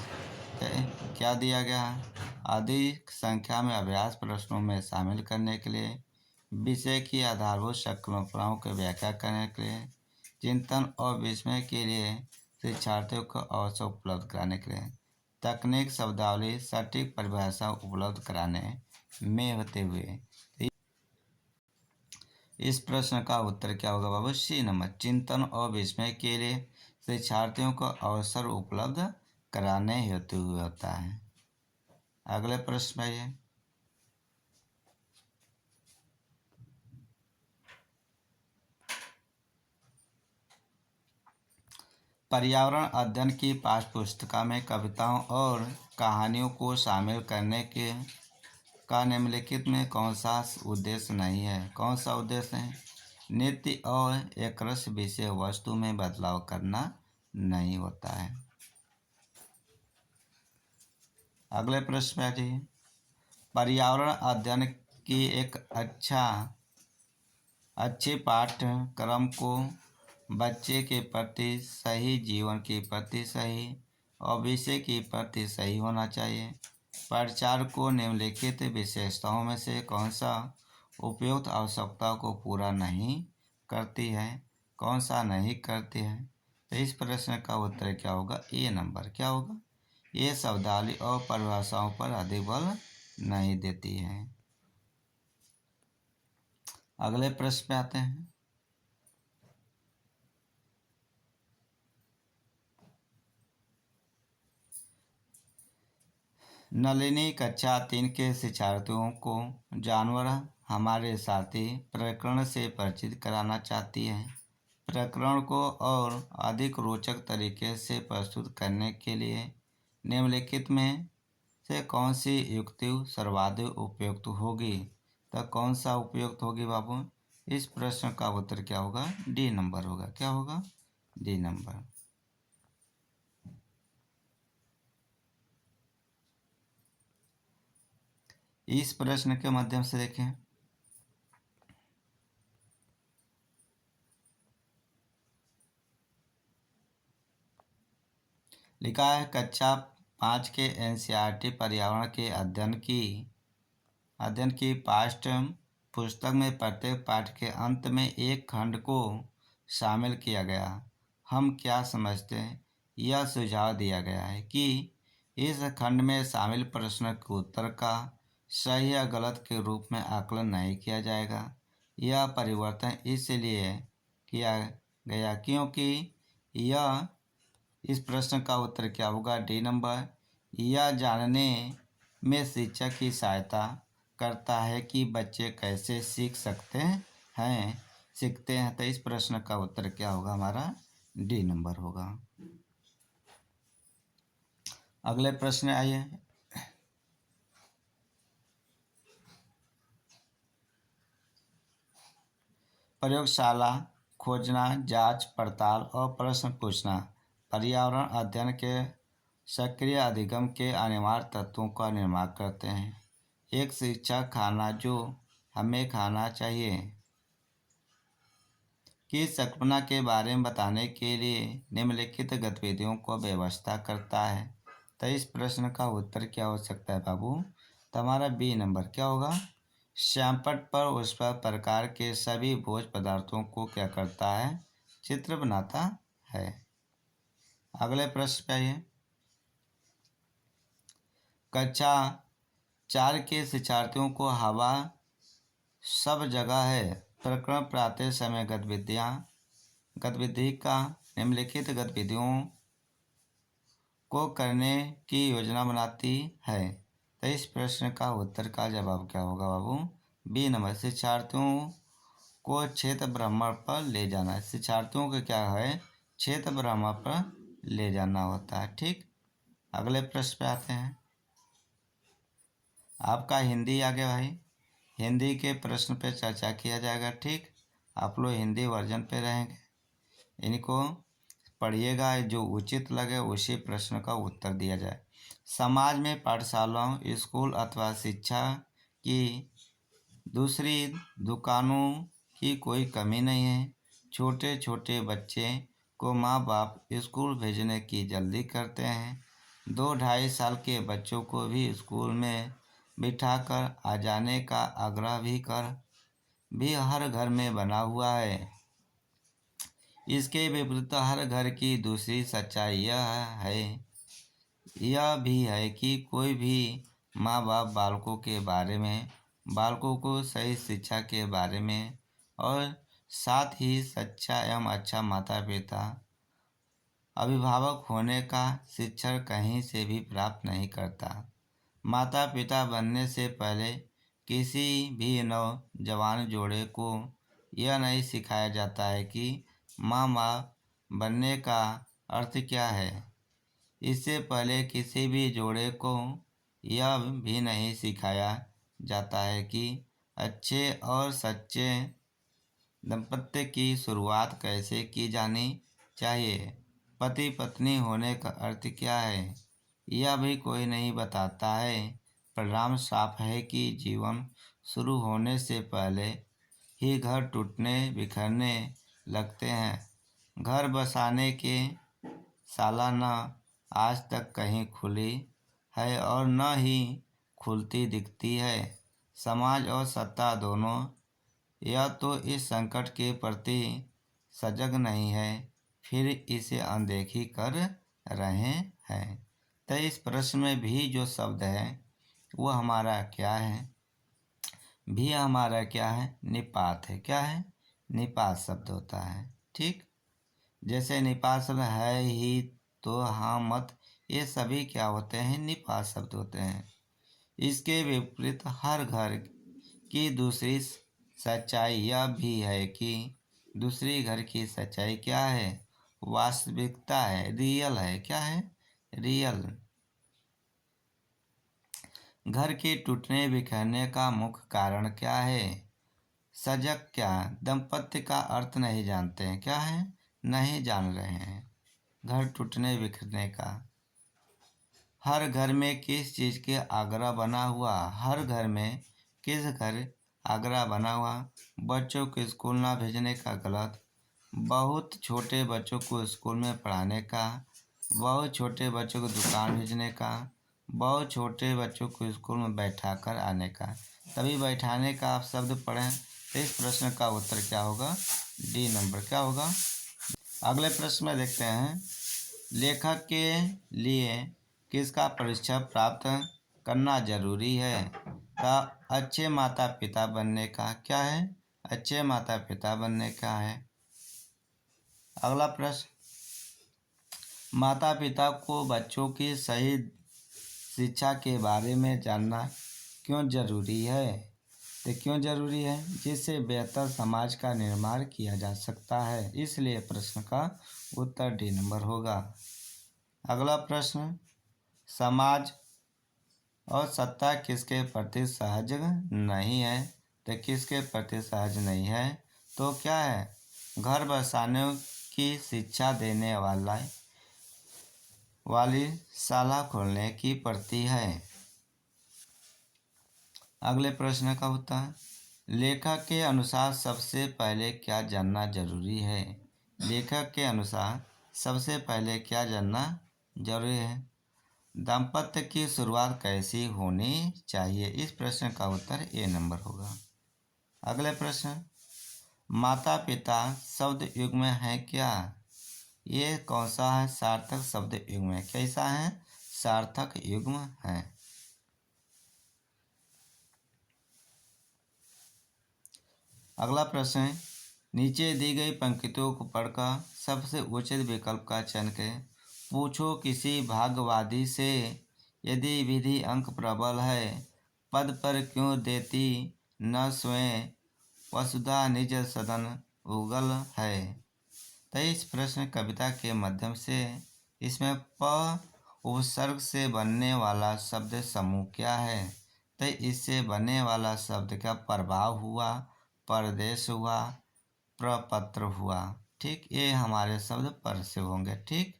क्या दिया गया है? अधिक संख्या में अभ्यास प्रश्नों में शामिल करने के लिए, विषय की आधारभूत संकल्पनाओं की व्याख्या करने के लिए, चिंतन और विस्मय के लिए शिक्षार्थियों को अवसर उपलब्ध कराने के लिए, तकनीक शब्दावली सटीक परिभाषा उपलब्ध कराने में होते हुए। इस प्रश्न का उत्तर क्या होगा बाबू? सी नंबर। चिंतन और विस्मय के लिए शिक्षार्थियों को अवसर उपलब्ध कराने हेतु होता है। अगले प्रश्न आइए। पर्यावरण अध्ययन की पाठ्यपुस्तिका में कविताओं और कहानियों को शामिल करने के का निम्नलिखित में कौन सा उद्देश्य नहीं है? कौन सा उद्देश्य है? नित्य और एकरस विषय वस्तु में बदलाव करना नहीं होता है। अगले प्रश्न में आइए। पर्यावरण अध्ययन की एक अच्छे पाठ्यक्रम को बच्चे के प्रति सही, जीवन के प्रति सही और विषय के प्रति सही होना चाहिए। प्रचार को निम्नलिखित विशेषताओं में से कौन सा उपयुक्त आवश्यकताओं को पूरा नहीं करती है? कौन सा नहीं करती है? तो इस प्रश्न का उत्तर क्या होगा? ए नंबर। क्या होगा? ये शब्दावली और परिभाषाओं पर अधिक बल नहीं देती है। अगले प्रश्न पे आते हैं। नलिनी कक्षा 3 के शिक्षार्थियों को जानवर हमारे साथी प्रकरण से परिचित कराना चाहती है। प्रकरण को और अधिक रोचक तरीके से प्रस्तुत करने के लिए निम्नलिखित में से कौन सी युक्ति सर्वाधिक उपयुक्त होगी? तो कौन सा उपयुक्त होगी बाबू? इस प्रश्न का उत्तर क्या होगा? डी नंबर होगा। क्या होगा? D number. इस प्रश्न के माध्यम से देखें। लिखा है कक्षा 5 के एनसीईआरटी पर्यावरण के अध्ययन की पाठ्य पुस्तक में प्रत्येक पाठ के अंत में एक खंड को शामिल किया गया। हम क्या समझते हैं? यह सुझाव दिया गया है कि इस खंड में शामिल प्रश्न के उत्तर का सही या गलत के रूप में आकलन नहीं किया जाएगा। यह परिवर्तन इसलिए किया गया क्योंकि यह इस प्रश्न का उत्तर क्या होगा? D number. यह जानने में शिक्षक की सहायता करता है कि बच्चे कैसे सीखते हैं। तो इस प्रश्न का उत्तर क्या होगा? हमारा डी नंबर होगा। अगले प्रश्न आइए। प्रयोगशाला खोजना, जांच पड़ताल और प्रश्न पूछना पर्यावरण अध्ययन के सक्रिय अधिगम के अनिवार्य तत्वों का निर्माण करते हैं। एक शिक्षक खाना जो हमें खाना चाहिए की संकल्पना के बारे में बताने के लिए निम्नलिखित गतिविधियों को व्यवस्था करता है। तो इस प्रश्न का उत्तर क्या हो सकता है बाबू? तो हमारा बी नंबर। क्या होगा? श्यामपट्ट पर उस प्रकार के सभी भोज्य पदार्थों को क्या करता है? चित्र बनाता है। अगले प्रश्न पे आइए। कक्षा 4 के शिक्षार्थियों को हवा सब जगह है प्रकरण पढ़ाते समय गतिविधि का निम्नलिखित गतिविधियों को करने की योजना बनाती है। तो इस प्रश्न का उत्तर का जवाब क्या होगा बाबू? बी नंबर, शिक्षार्थियों को क्षेत्र भ्रमण पर ले जाना। शिक्षार्थियों को क्या है? क्षेत्र भ्रमण पर ले जाना होता है। ठीक, अगले प्रश्न पे आते हैं। आपका हिंदी आ गया भाई, हिंदी के प्रश्न पे चर्चा किया जाएगा। ठीक, आप लोग हिंदी वर्जन पे रहेंगे, इनको पढ़िएगा, जो उचित लगे उसी प्रश्न का उत्तर दिया जाए। समाज में पाठशालाओं, स्कूल अथवा शिक्षा की दूसरी दुकानों की कोई कमी नहीं है। छोटे छोटे बच्चे को माँ बाप स्कूल भेजने की जल्दी करते हैं। 2-2.5 साल के बच्चों को भी स्कूल में बिठाकर आ जाने का आग्रह भी हर घर में बना हुआ है। इसके विपरीत हर घर की दूसरी सच्चाई यह भी है कि कोई भी माँ बाप बालकों को सही शिक्षा के बारे में और साथ ही सच्चा एवं अच्छा माता पिता अभिभावक होने का शिक्षण कहीं से भी प्राप्त नहीं करता। माता पिता बनने से पहले किसी भी नौजवान जोड़े को यह नहीं सिखाया जाता है कि माँ बाप बनने का अर्थ क्या है। इससे पहले किसी भी जोड़े को यह भी नहीं सिखाया जाता है कि अच्छे और सच्चे दाम्पत्य की शुरुआत कैसे की जानी चाहिए। पति पत्नी होने का अर्थ क्या है, यह भी कोई नहीं बताता है। परिणाम साफ है कि जीवन शुरू होने से पहले ही घर टूटने बिखरने लगते हैं। घर बसाने के साला न आज तक कहीं खुली है और न ही खुलती दिखती है। समाज और सत्ता दोनों या तो इस संकट के प्रति सजग नहीं है, फिर इसे अनदेखी कर रहे हैं। तो इस प्रश्न में भी जो शब्द है वो हमारा क्या है? भी हमारा क्या है? निपात है। क्या है? निपात शब्द होता है। ठीक, जैसे निपात शब्द है ही, तो, हाँ, मत, ये सभी क्या होते हैं? निपात शब्द होते हैं। इसके विपरीत हर घर की दूसरी सच्चाई यह भी है कि दूसरी घर की सच्चाई क्या है? वास्तविकता है, रियल है। क्या है? रियल। घर के टूटने बिखरने का मुख्य कारण क्या है? सजग क्या? दाम्पत्य का अर्थ नहीं जानते हैं। क्या है? नहीं जान रहे हैं घर टूटने बिखरने का। हर घर में किस चीज़ के आग्रह बना हुआ? हर घर में किस घर आग्रह बना हुआ? बच्चों को स्कूल ना भेजने का गलत, बहुत छोटे बच्चों को स्कूल में पढ़ाने का, बहुत छोटे बच्चों को दुकान भेजने का, बहुत छोटे बच्चों को स्कूल में बैठा कर आने का। तभी बैठाने का आप शब्द पढ़ें तो इस प्रश्न का उत्तर क्या होगा? D number. क्या होगा? अगले प्रश्न में देखते हैं। लेखक के लिए किसका परिचय प्राप्त करना जरूरी है? का अच्छे माता पिता बनने का। क्या है? अच्छे माता पिता बनने का है। अगला प्रश्न, माता पिता को बच्चों की सही शिक्षा के बारे में जानना क्यों जरूरी है? तो क्यों जरूरी है? जिससे बेहतर समाज का निर्माण किया जा सकता है। इसलिए प्रश्न का उत्तर डी नंबर होगा। अगला प्रश्न, समाज और सत्ता किसके प्रति सहज नहीं है? तो किसके प्रति सहज नहीं है? तो क्या है? घर बसाने की शिक्षा देने वाली शाला खोलने की प्रति है। अगले प्रश्न का उत्तर, लेखक के अनुसार सबसे पहले क्या जानना जरूरी है? लेखक के अनुसार सबसे पहले क्या जानना जरूरी है? दाम्पत्य की शुरुआत कैसी होनी चाहिए? इस प्रश्न का उत्तर ए नंबर होगा। अगले प्रश्न, माता पिता शब्द युग्म है क्या? ये कौन सा है? सार्थक शब्द युग्म है। कैसा है? सार्थक युग्म है। अगला प्रश्न है, नीचे दी गई पंक्तियों को पढ़कर सबसे उचित विकल्प का चयन करें। पूछो किसी भाग्यवादी से, यदि विधि अंक प्रबल है, पद पर क्यों देती न स्वयं, वसुधा निज सदन उगल है। तो इस प्रश्न कविता के माध्यम से इसमें प उपसर्ग से बनने वाला शब्द समूह क्या है? तो इससे बनने वाला शब्द का प्रभाव हुआ, परदेश हुआ, प्रपत्र हुआ। ठीक, ये हमारे शब्द पर से होंगे। ठीक,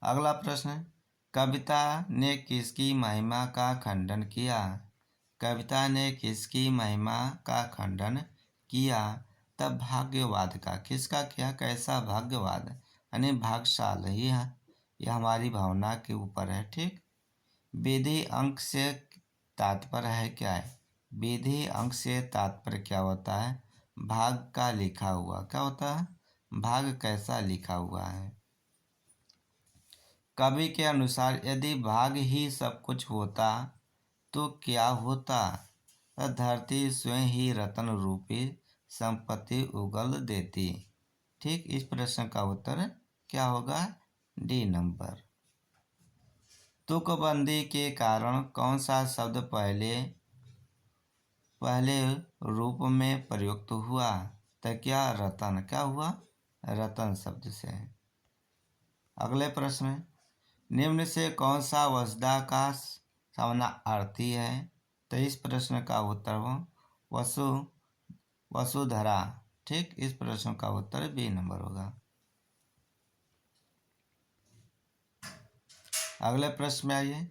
अगला प्रश्न, कविता ने किसकी महिमा का खंडन किया? कविता ने किसकी महिमा का खंडन किया? तब भाग्यवाद का। किसका किया? कैसा भाग्यवाद, यानी भाग्यशाली है, यह हमारी भावना के ऊपर है। ठीक, विधि अंक से तात्पर्य है क्या है? विधि अंक से तात्पर्य क्या होता है? भाग का लिखा हुआ। क्या होता है? भाग कैसा लिखा हुआ है। कवि के अनुसार यदि भाग ही सब कुछ होता तो क्या होता? धरती स्वयं ही रतन रूपी संपत्ति उगल देती। ठीक, इस प्रश्न का उत्तर क्या होगा? D number. तुकबंदी के कारण कौन सा शब्द पहले रूप में प्रयुक्त हुआ? तो क्या रतन। क्या हुआ? रतन शब्द से। अगले प्रश्न, निम्न से कौन सा वसुधा का समानार्थी है? तो इस प्रश्न का उत्तर हो वसुधरा। ठीक, इस प्रश्न का उत्तर बी नंबर होगा। अगले प्रश्न में आइए,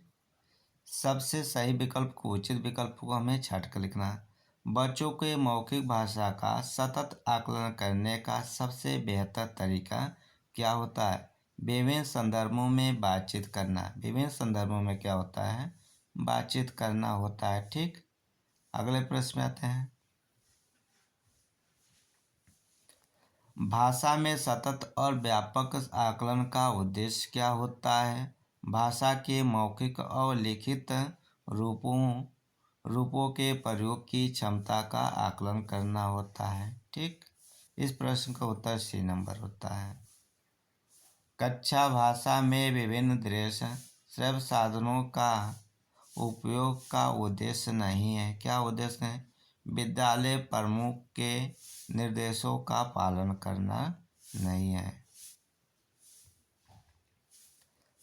सबसे सही विकल्प को, उचित विकल्प को हमें छाट कर लिखना है। बच्चों के मौखिक भाषा का सतत आकलन करने का सबसे बेहतर तरीका क्या होता है? विभिन्न संदर्भों में बातचीत करना। विभिन्न संदर्भों में क्या होता है? बातचीत करना होता है। ठीक, अगले प्रश्न में आते हैं, भाषा में सतत और व्यापक आकलन का उद्देश्य क्या होता है? भाषा के मौखिक और लिखित रूपों के प्रयोग की क्षमता का आकलन करना होता है। ठीक, इस प्रश्न का उत्तर सी नंबर होता है। कक्षा भाषा में विभिन्न दृश्य श्रव्य साधनों का उपयोग का उद्देश्य नहीं है। क्या उद्देश्य है? विद्यालय प्रमुख के निर्देशों का पालन करना नहीं है।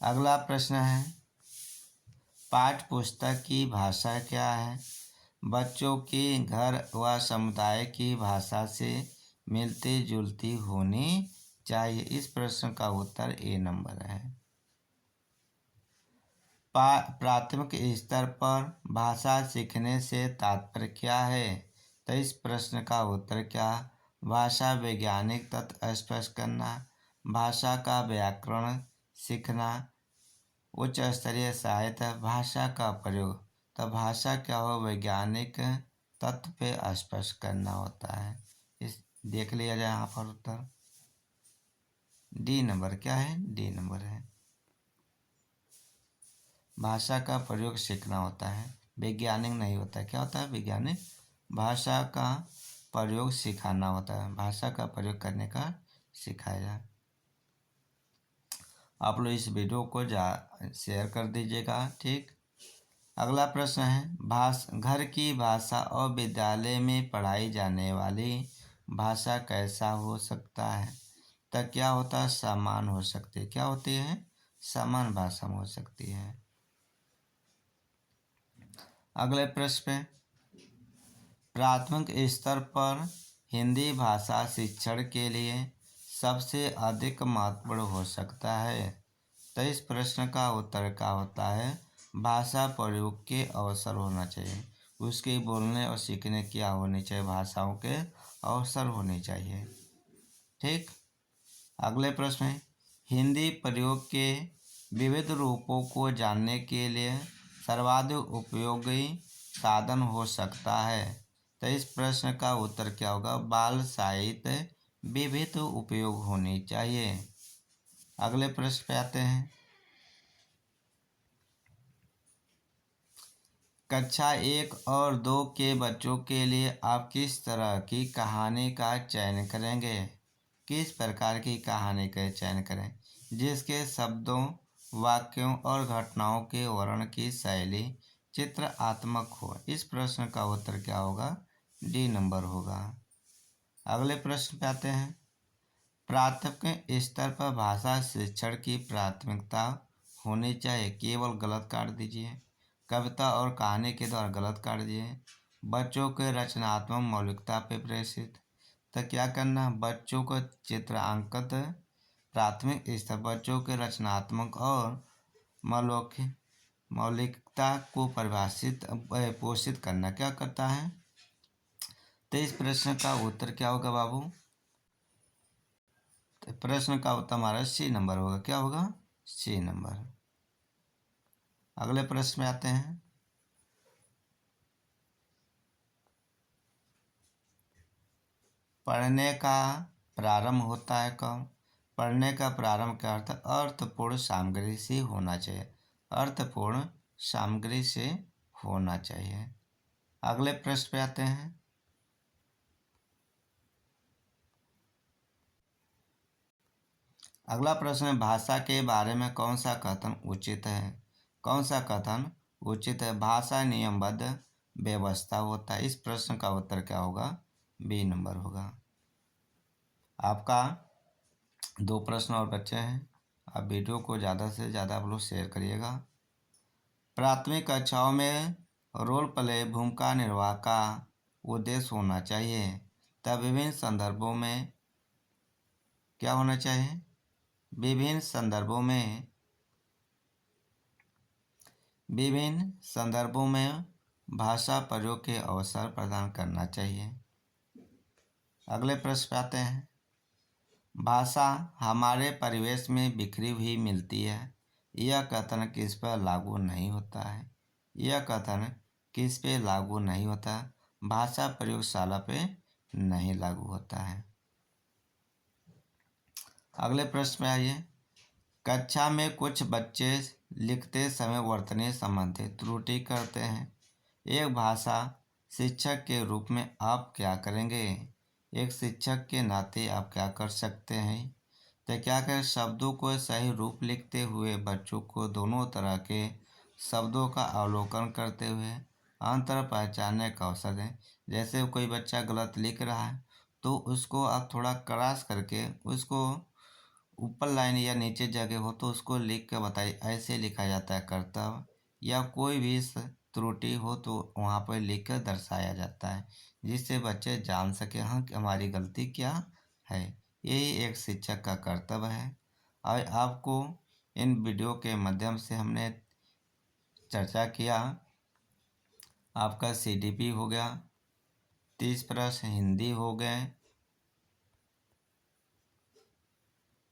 अगला प्रश्न है, पाठ्य पुस्तक की भाषा क्या है? बच्चों की घर व समुदाय की भाषा से मिलती जुलती होनी चाहिए। इस प्रश्न का उत्तर ए नंबर है। प्राथमिक स्तर पर भाषा सीखने से तात्पर्य क्या है? तो इस प्रश्न का उत्तर क्या? भाषा वैज्ञानिक तत्व स्पष्ट करना, भाषा का व्याकरण सीखना, उच्च स्तरीय साहित्य, भाषा का प्रयोग। तो भाषा क्या हो? वैज्ञानिक तत्व पे स्पष्ट करना होता है। इस देख लिया जाए यहाँ पर उत्तर डी नंबर। क्या है? डी नंबर है। भाषा का प्रयोग सीखना होता है, वैज्ञानिक नहीं होता है। क्या होता है? वैज्ञानिक। भाषा का प्रयोग सिखाना होता है, भाषा का प्रयोग करने का सिखाया जाए। आप लोग इस वीडियो को शेयर कर दीजिएगा। ठीक, अगला प्रश्न है, घर की भाषा और विद्यालय में पढ़ाई जाने वाली भाषा कैसा हो सकता है? तो क्या होता है? समान हो सकती है। क्या होती है? समान भाषा में हो सकती है। अगले प्रश्न पे, प्राथमिक स्तर पर हिंदी भाषा शिक्षण के लिए सबसे अधिक महत्वपूर्ण हो सकता है। तो इस प्रश्न का उत्तर क्या होता है? भाषा प्रयोग के अवसर होना चाहिए, उसके बोलने और सीखने की होनी चाहिए, भाषाओं के अवसर होने चाहिए। ठीक, अगले प्रश्न है, हिंदी प्रयोग के विविध रूपों को जानने के लिए सर्वाधिक उपयोगी साधन हो सकता है। तो इस प्रश्न का उत्तर क्या होगा? बाल साहित्य विविध उपयोग होनी चाहिए। अगले प्रश्न पे आते हैं। कक्षा 1 और 2 के बच्चों के लिए आप किस तरह की कहानी का चयन करेंगे? किस प्रकार की कहानी का चयन करें जिसके शब्दों, वाक्यों और घटनाओं के वर्णन की शैली चित्रात्मक हो? इस प्रश्न का उत्तर क्या होगा? डी नंबर होगा। अगले प्रश्न पे आते हैं। प्राथमिक स्तर पर भाषा शिक्षण की प्राथमिकता होनी चाहिए। केवल गलत काट दीजिए। कविता और कहानी के द्वारा गलत काट दिए। बच्चों के रचनात्मक मौलिकता पे प्रेषित। तो क्या करना? बच्चों को चित्रांकित प्राथमिक स्तर बच्चों के रचनात्मक और मौलिकता को परिभाषित पोषित करना क्या करता है? तो इस प्रश्न का उत्तर क्या होगा बाबू? तो प्रश्न का उत्तर हमारा सी नंबर होगा। क्या होगा? C number. अगले प्रश्न में आते हैं। पढ़ने का प्रारंभ होता है कब? पढ़ने का प्रारंभ का अर्थ अर्थपूर्ण सामग्री से होना चाहिए। अर्थपूर्ण सामग्री से होना चाहिए। अगले प्रश्न पे आते हैं। अगला प्रश्न है, भाषा के बारे में कौन सा कथन उचित है? कौन सा कथन उचित है? भाषा नियमबद्ध व्यवस्था होता है। इस प्रश्न का उत्तर क्या होगा? बी नंबर होगा। आपका 2 प्रश्न और बचे हैं। आप वीडियो को ज़्यादा से ज़्यादा आप लोग शेयर करिएगा। प्राथमिक कक्षाओं में रोल प्ले भूमिका निर्वाह का उद्देश्य होना चाहिए। तब विभिन्न संदर्भों में क्या होना चाहिए? विभिन्न संदर्भों में भाषा प्रयोग के अवसर प्रदान करना चाहिए। अगले प्रश्न पे आते हैं। भाषा हमारे परिवेश में बिखरी हुई मिलती है। यह कथन किस पर लागू नहीं होता है? यह कथन किस पे लागू नहीं होता? भाषा प्रयोगशाला पे नहीं लागू होता है। अगले प्रश्न में आइए। कक्षा में कुछ बच्चे लिखते समय वर्तनी संबंधी त्रुटि करते हैं। एक भाषा शिक्षक के रूप में आप क्या करेंगे? एक शिक्षक के नाते आप क्या कर सकते हैं? तो क्या करें? शब्दों को सही रूप लिखते हुए बच्चों को दोनों तरह के शब्दों का अवलोकन करते हुए अंतर पहचानने का अवसर दें। जैसे कोई बच्चा गलत लिख रहा है तो उसको आप थोड़ा क्रॉस करके उसको ऊपर लाइन या नीचे जगह हो तो उसको लिख के बताइए ऐसे लिखा जाता है कर्तव्य, या कोई भी त्रुटि हो तो वहाँ पर लिख कर दर्शाया जाता है जिससे बच्चे जान सके हाँ कि हमारी गलती क्या है। यही एक शिक्षक का कर्तव्य है। और आपको इन वीडियो के माध्यम से हमने चर्चा किया। आपका CDP हो गया, 30 प्रश्न हिंदी हो गए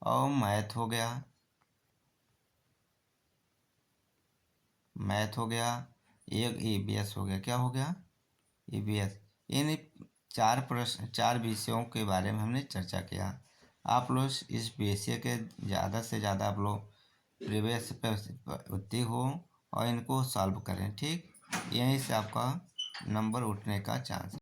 और मैथ हो गया। एक EVS हो गया। क्या हो गया? EVS। इन 4 विषयों के बारे में हमने चर्चा किया। आप लोग इस विषय के ज़्यादा से ज़्यादा आप लोग प्रीवियस पे उतनी हो और इनको सॉल्व करें। ठीक, यहीं से आपका नंबर उठने का चांस है।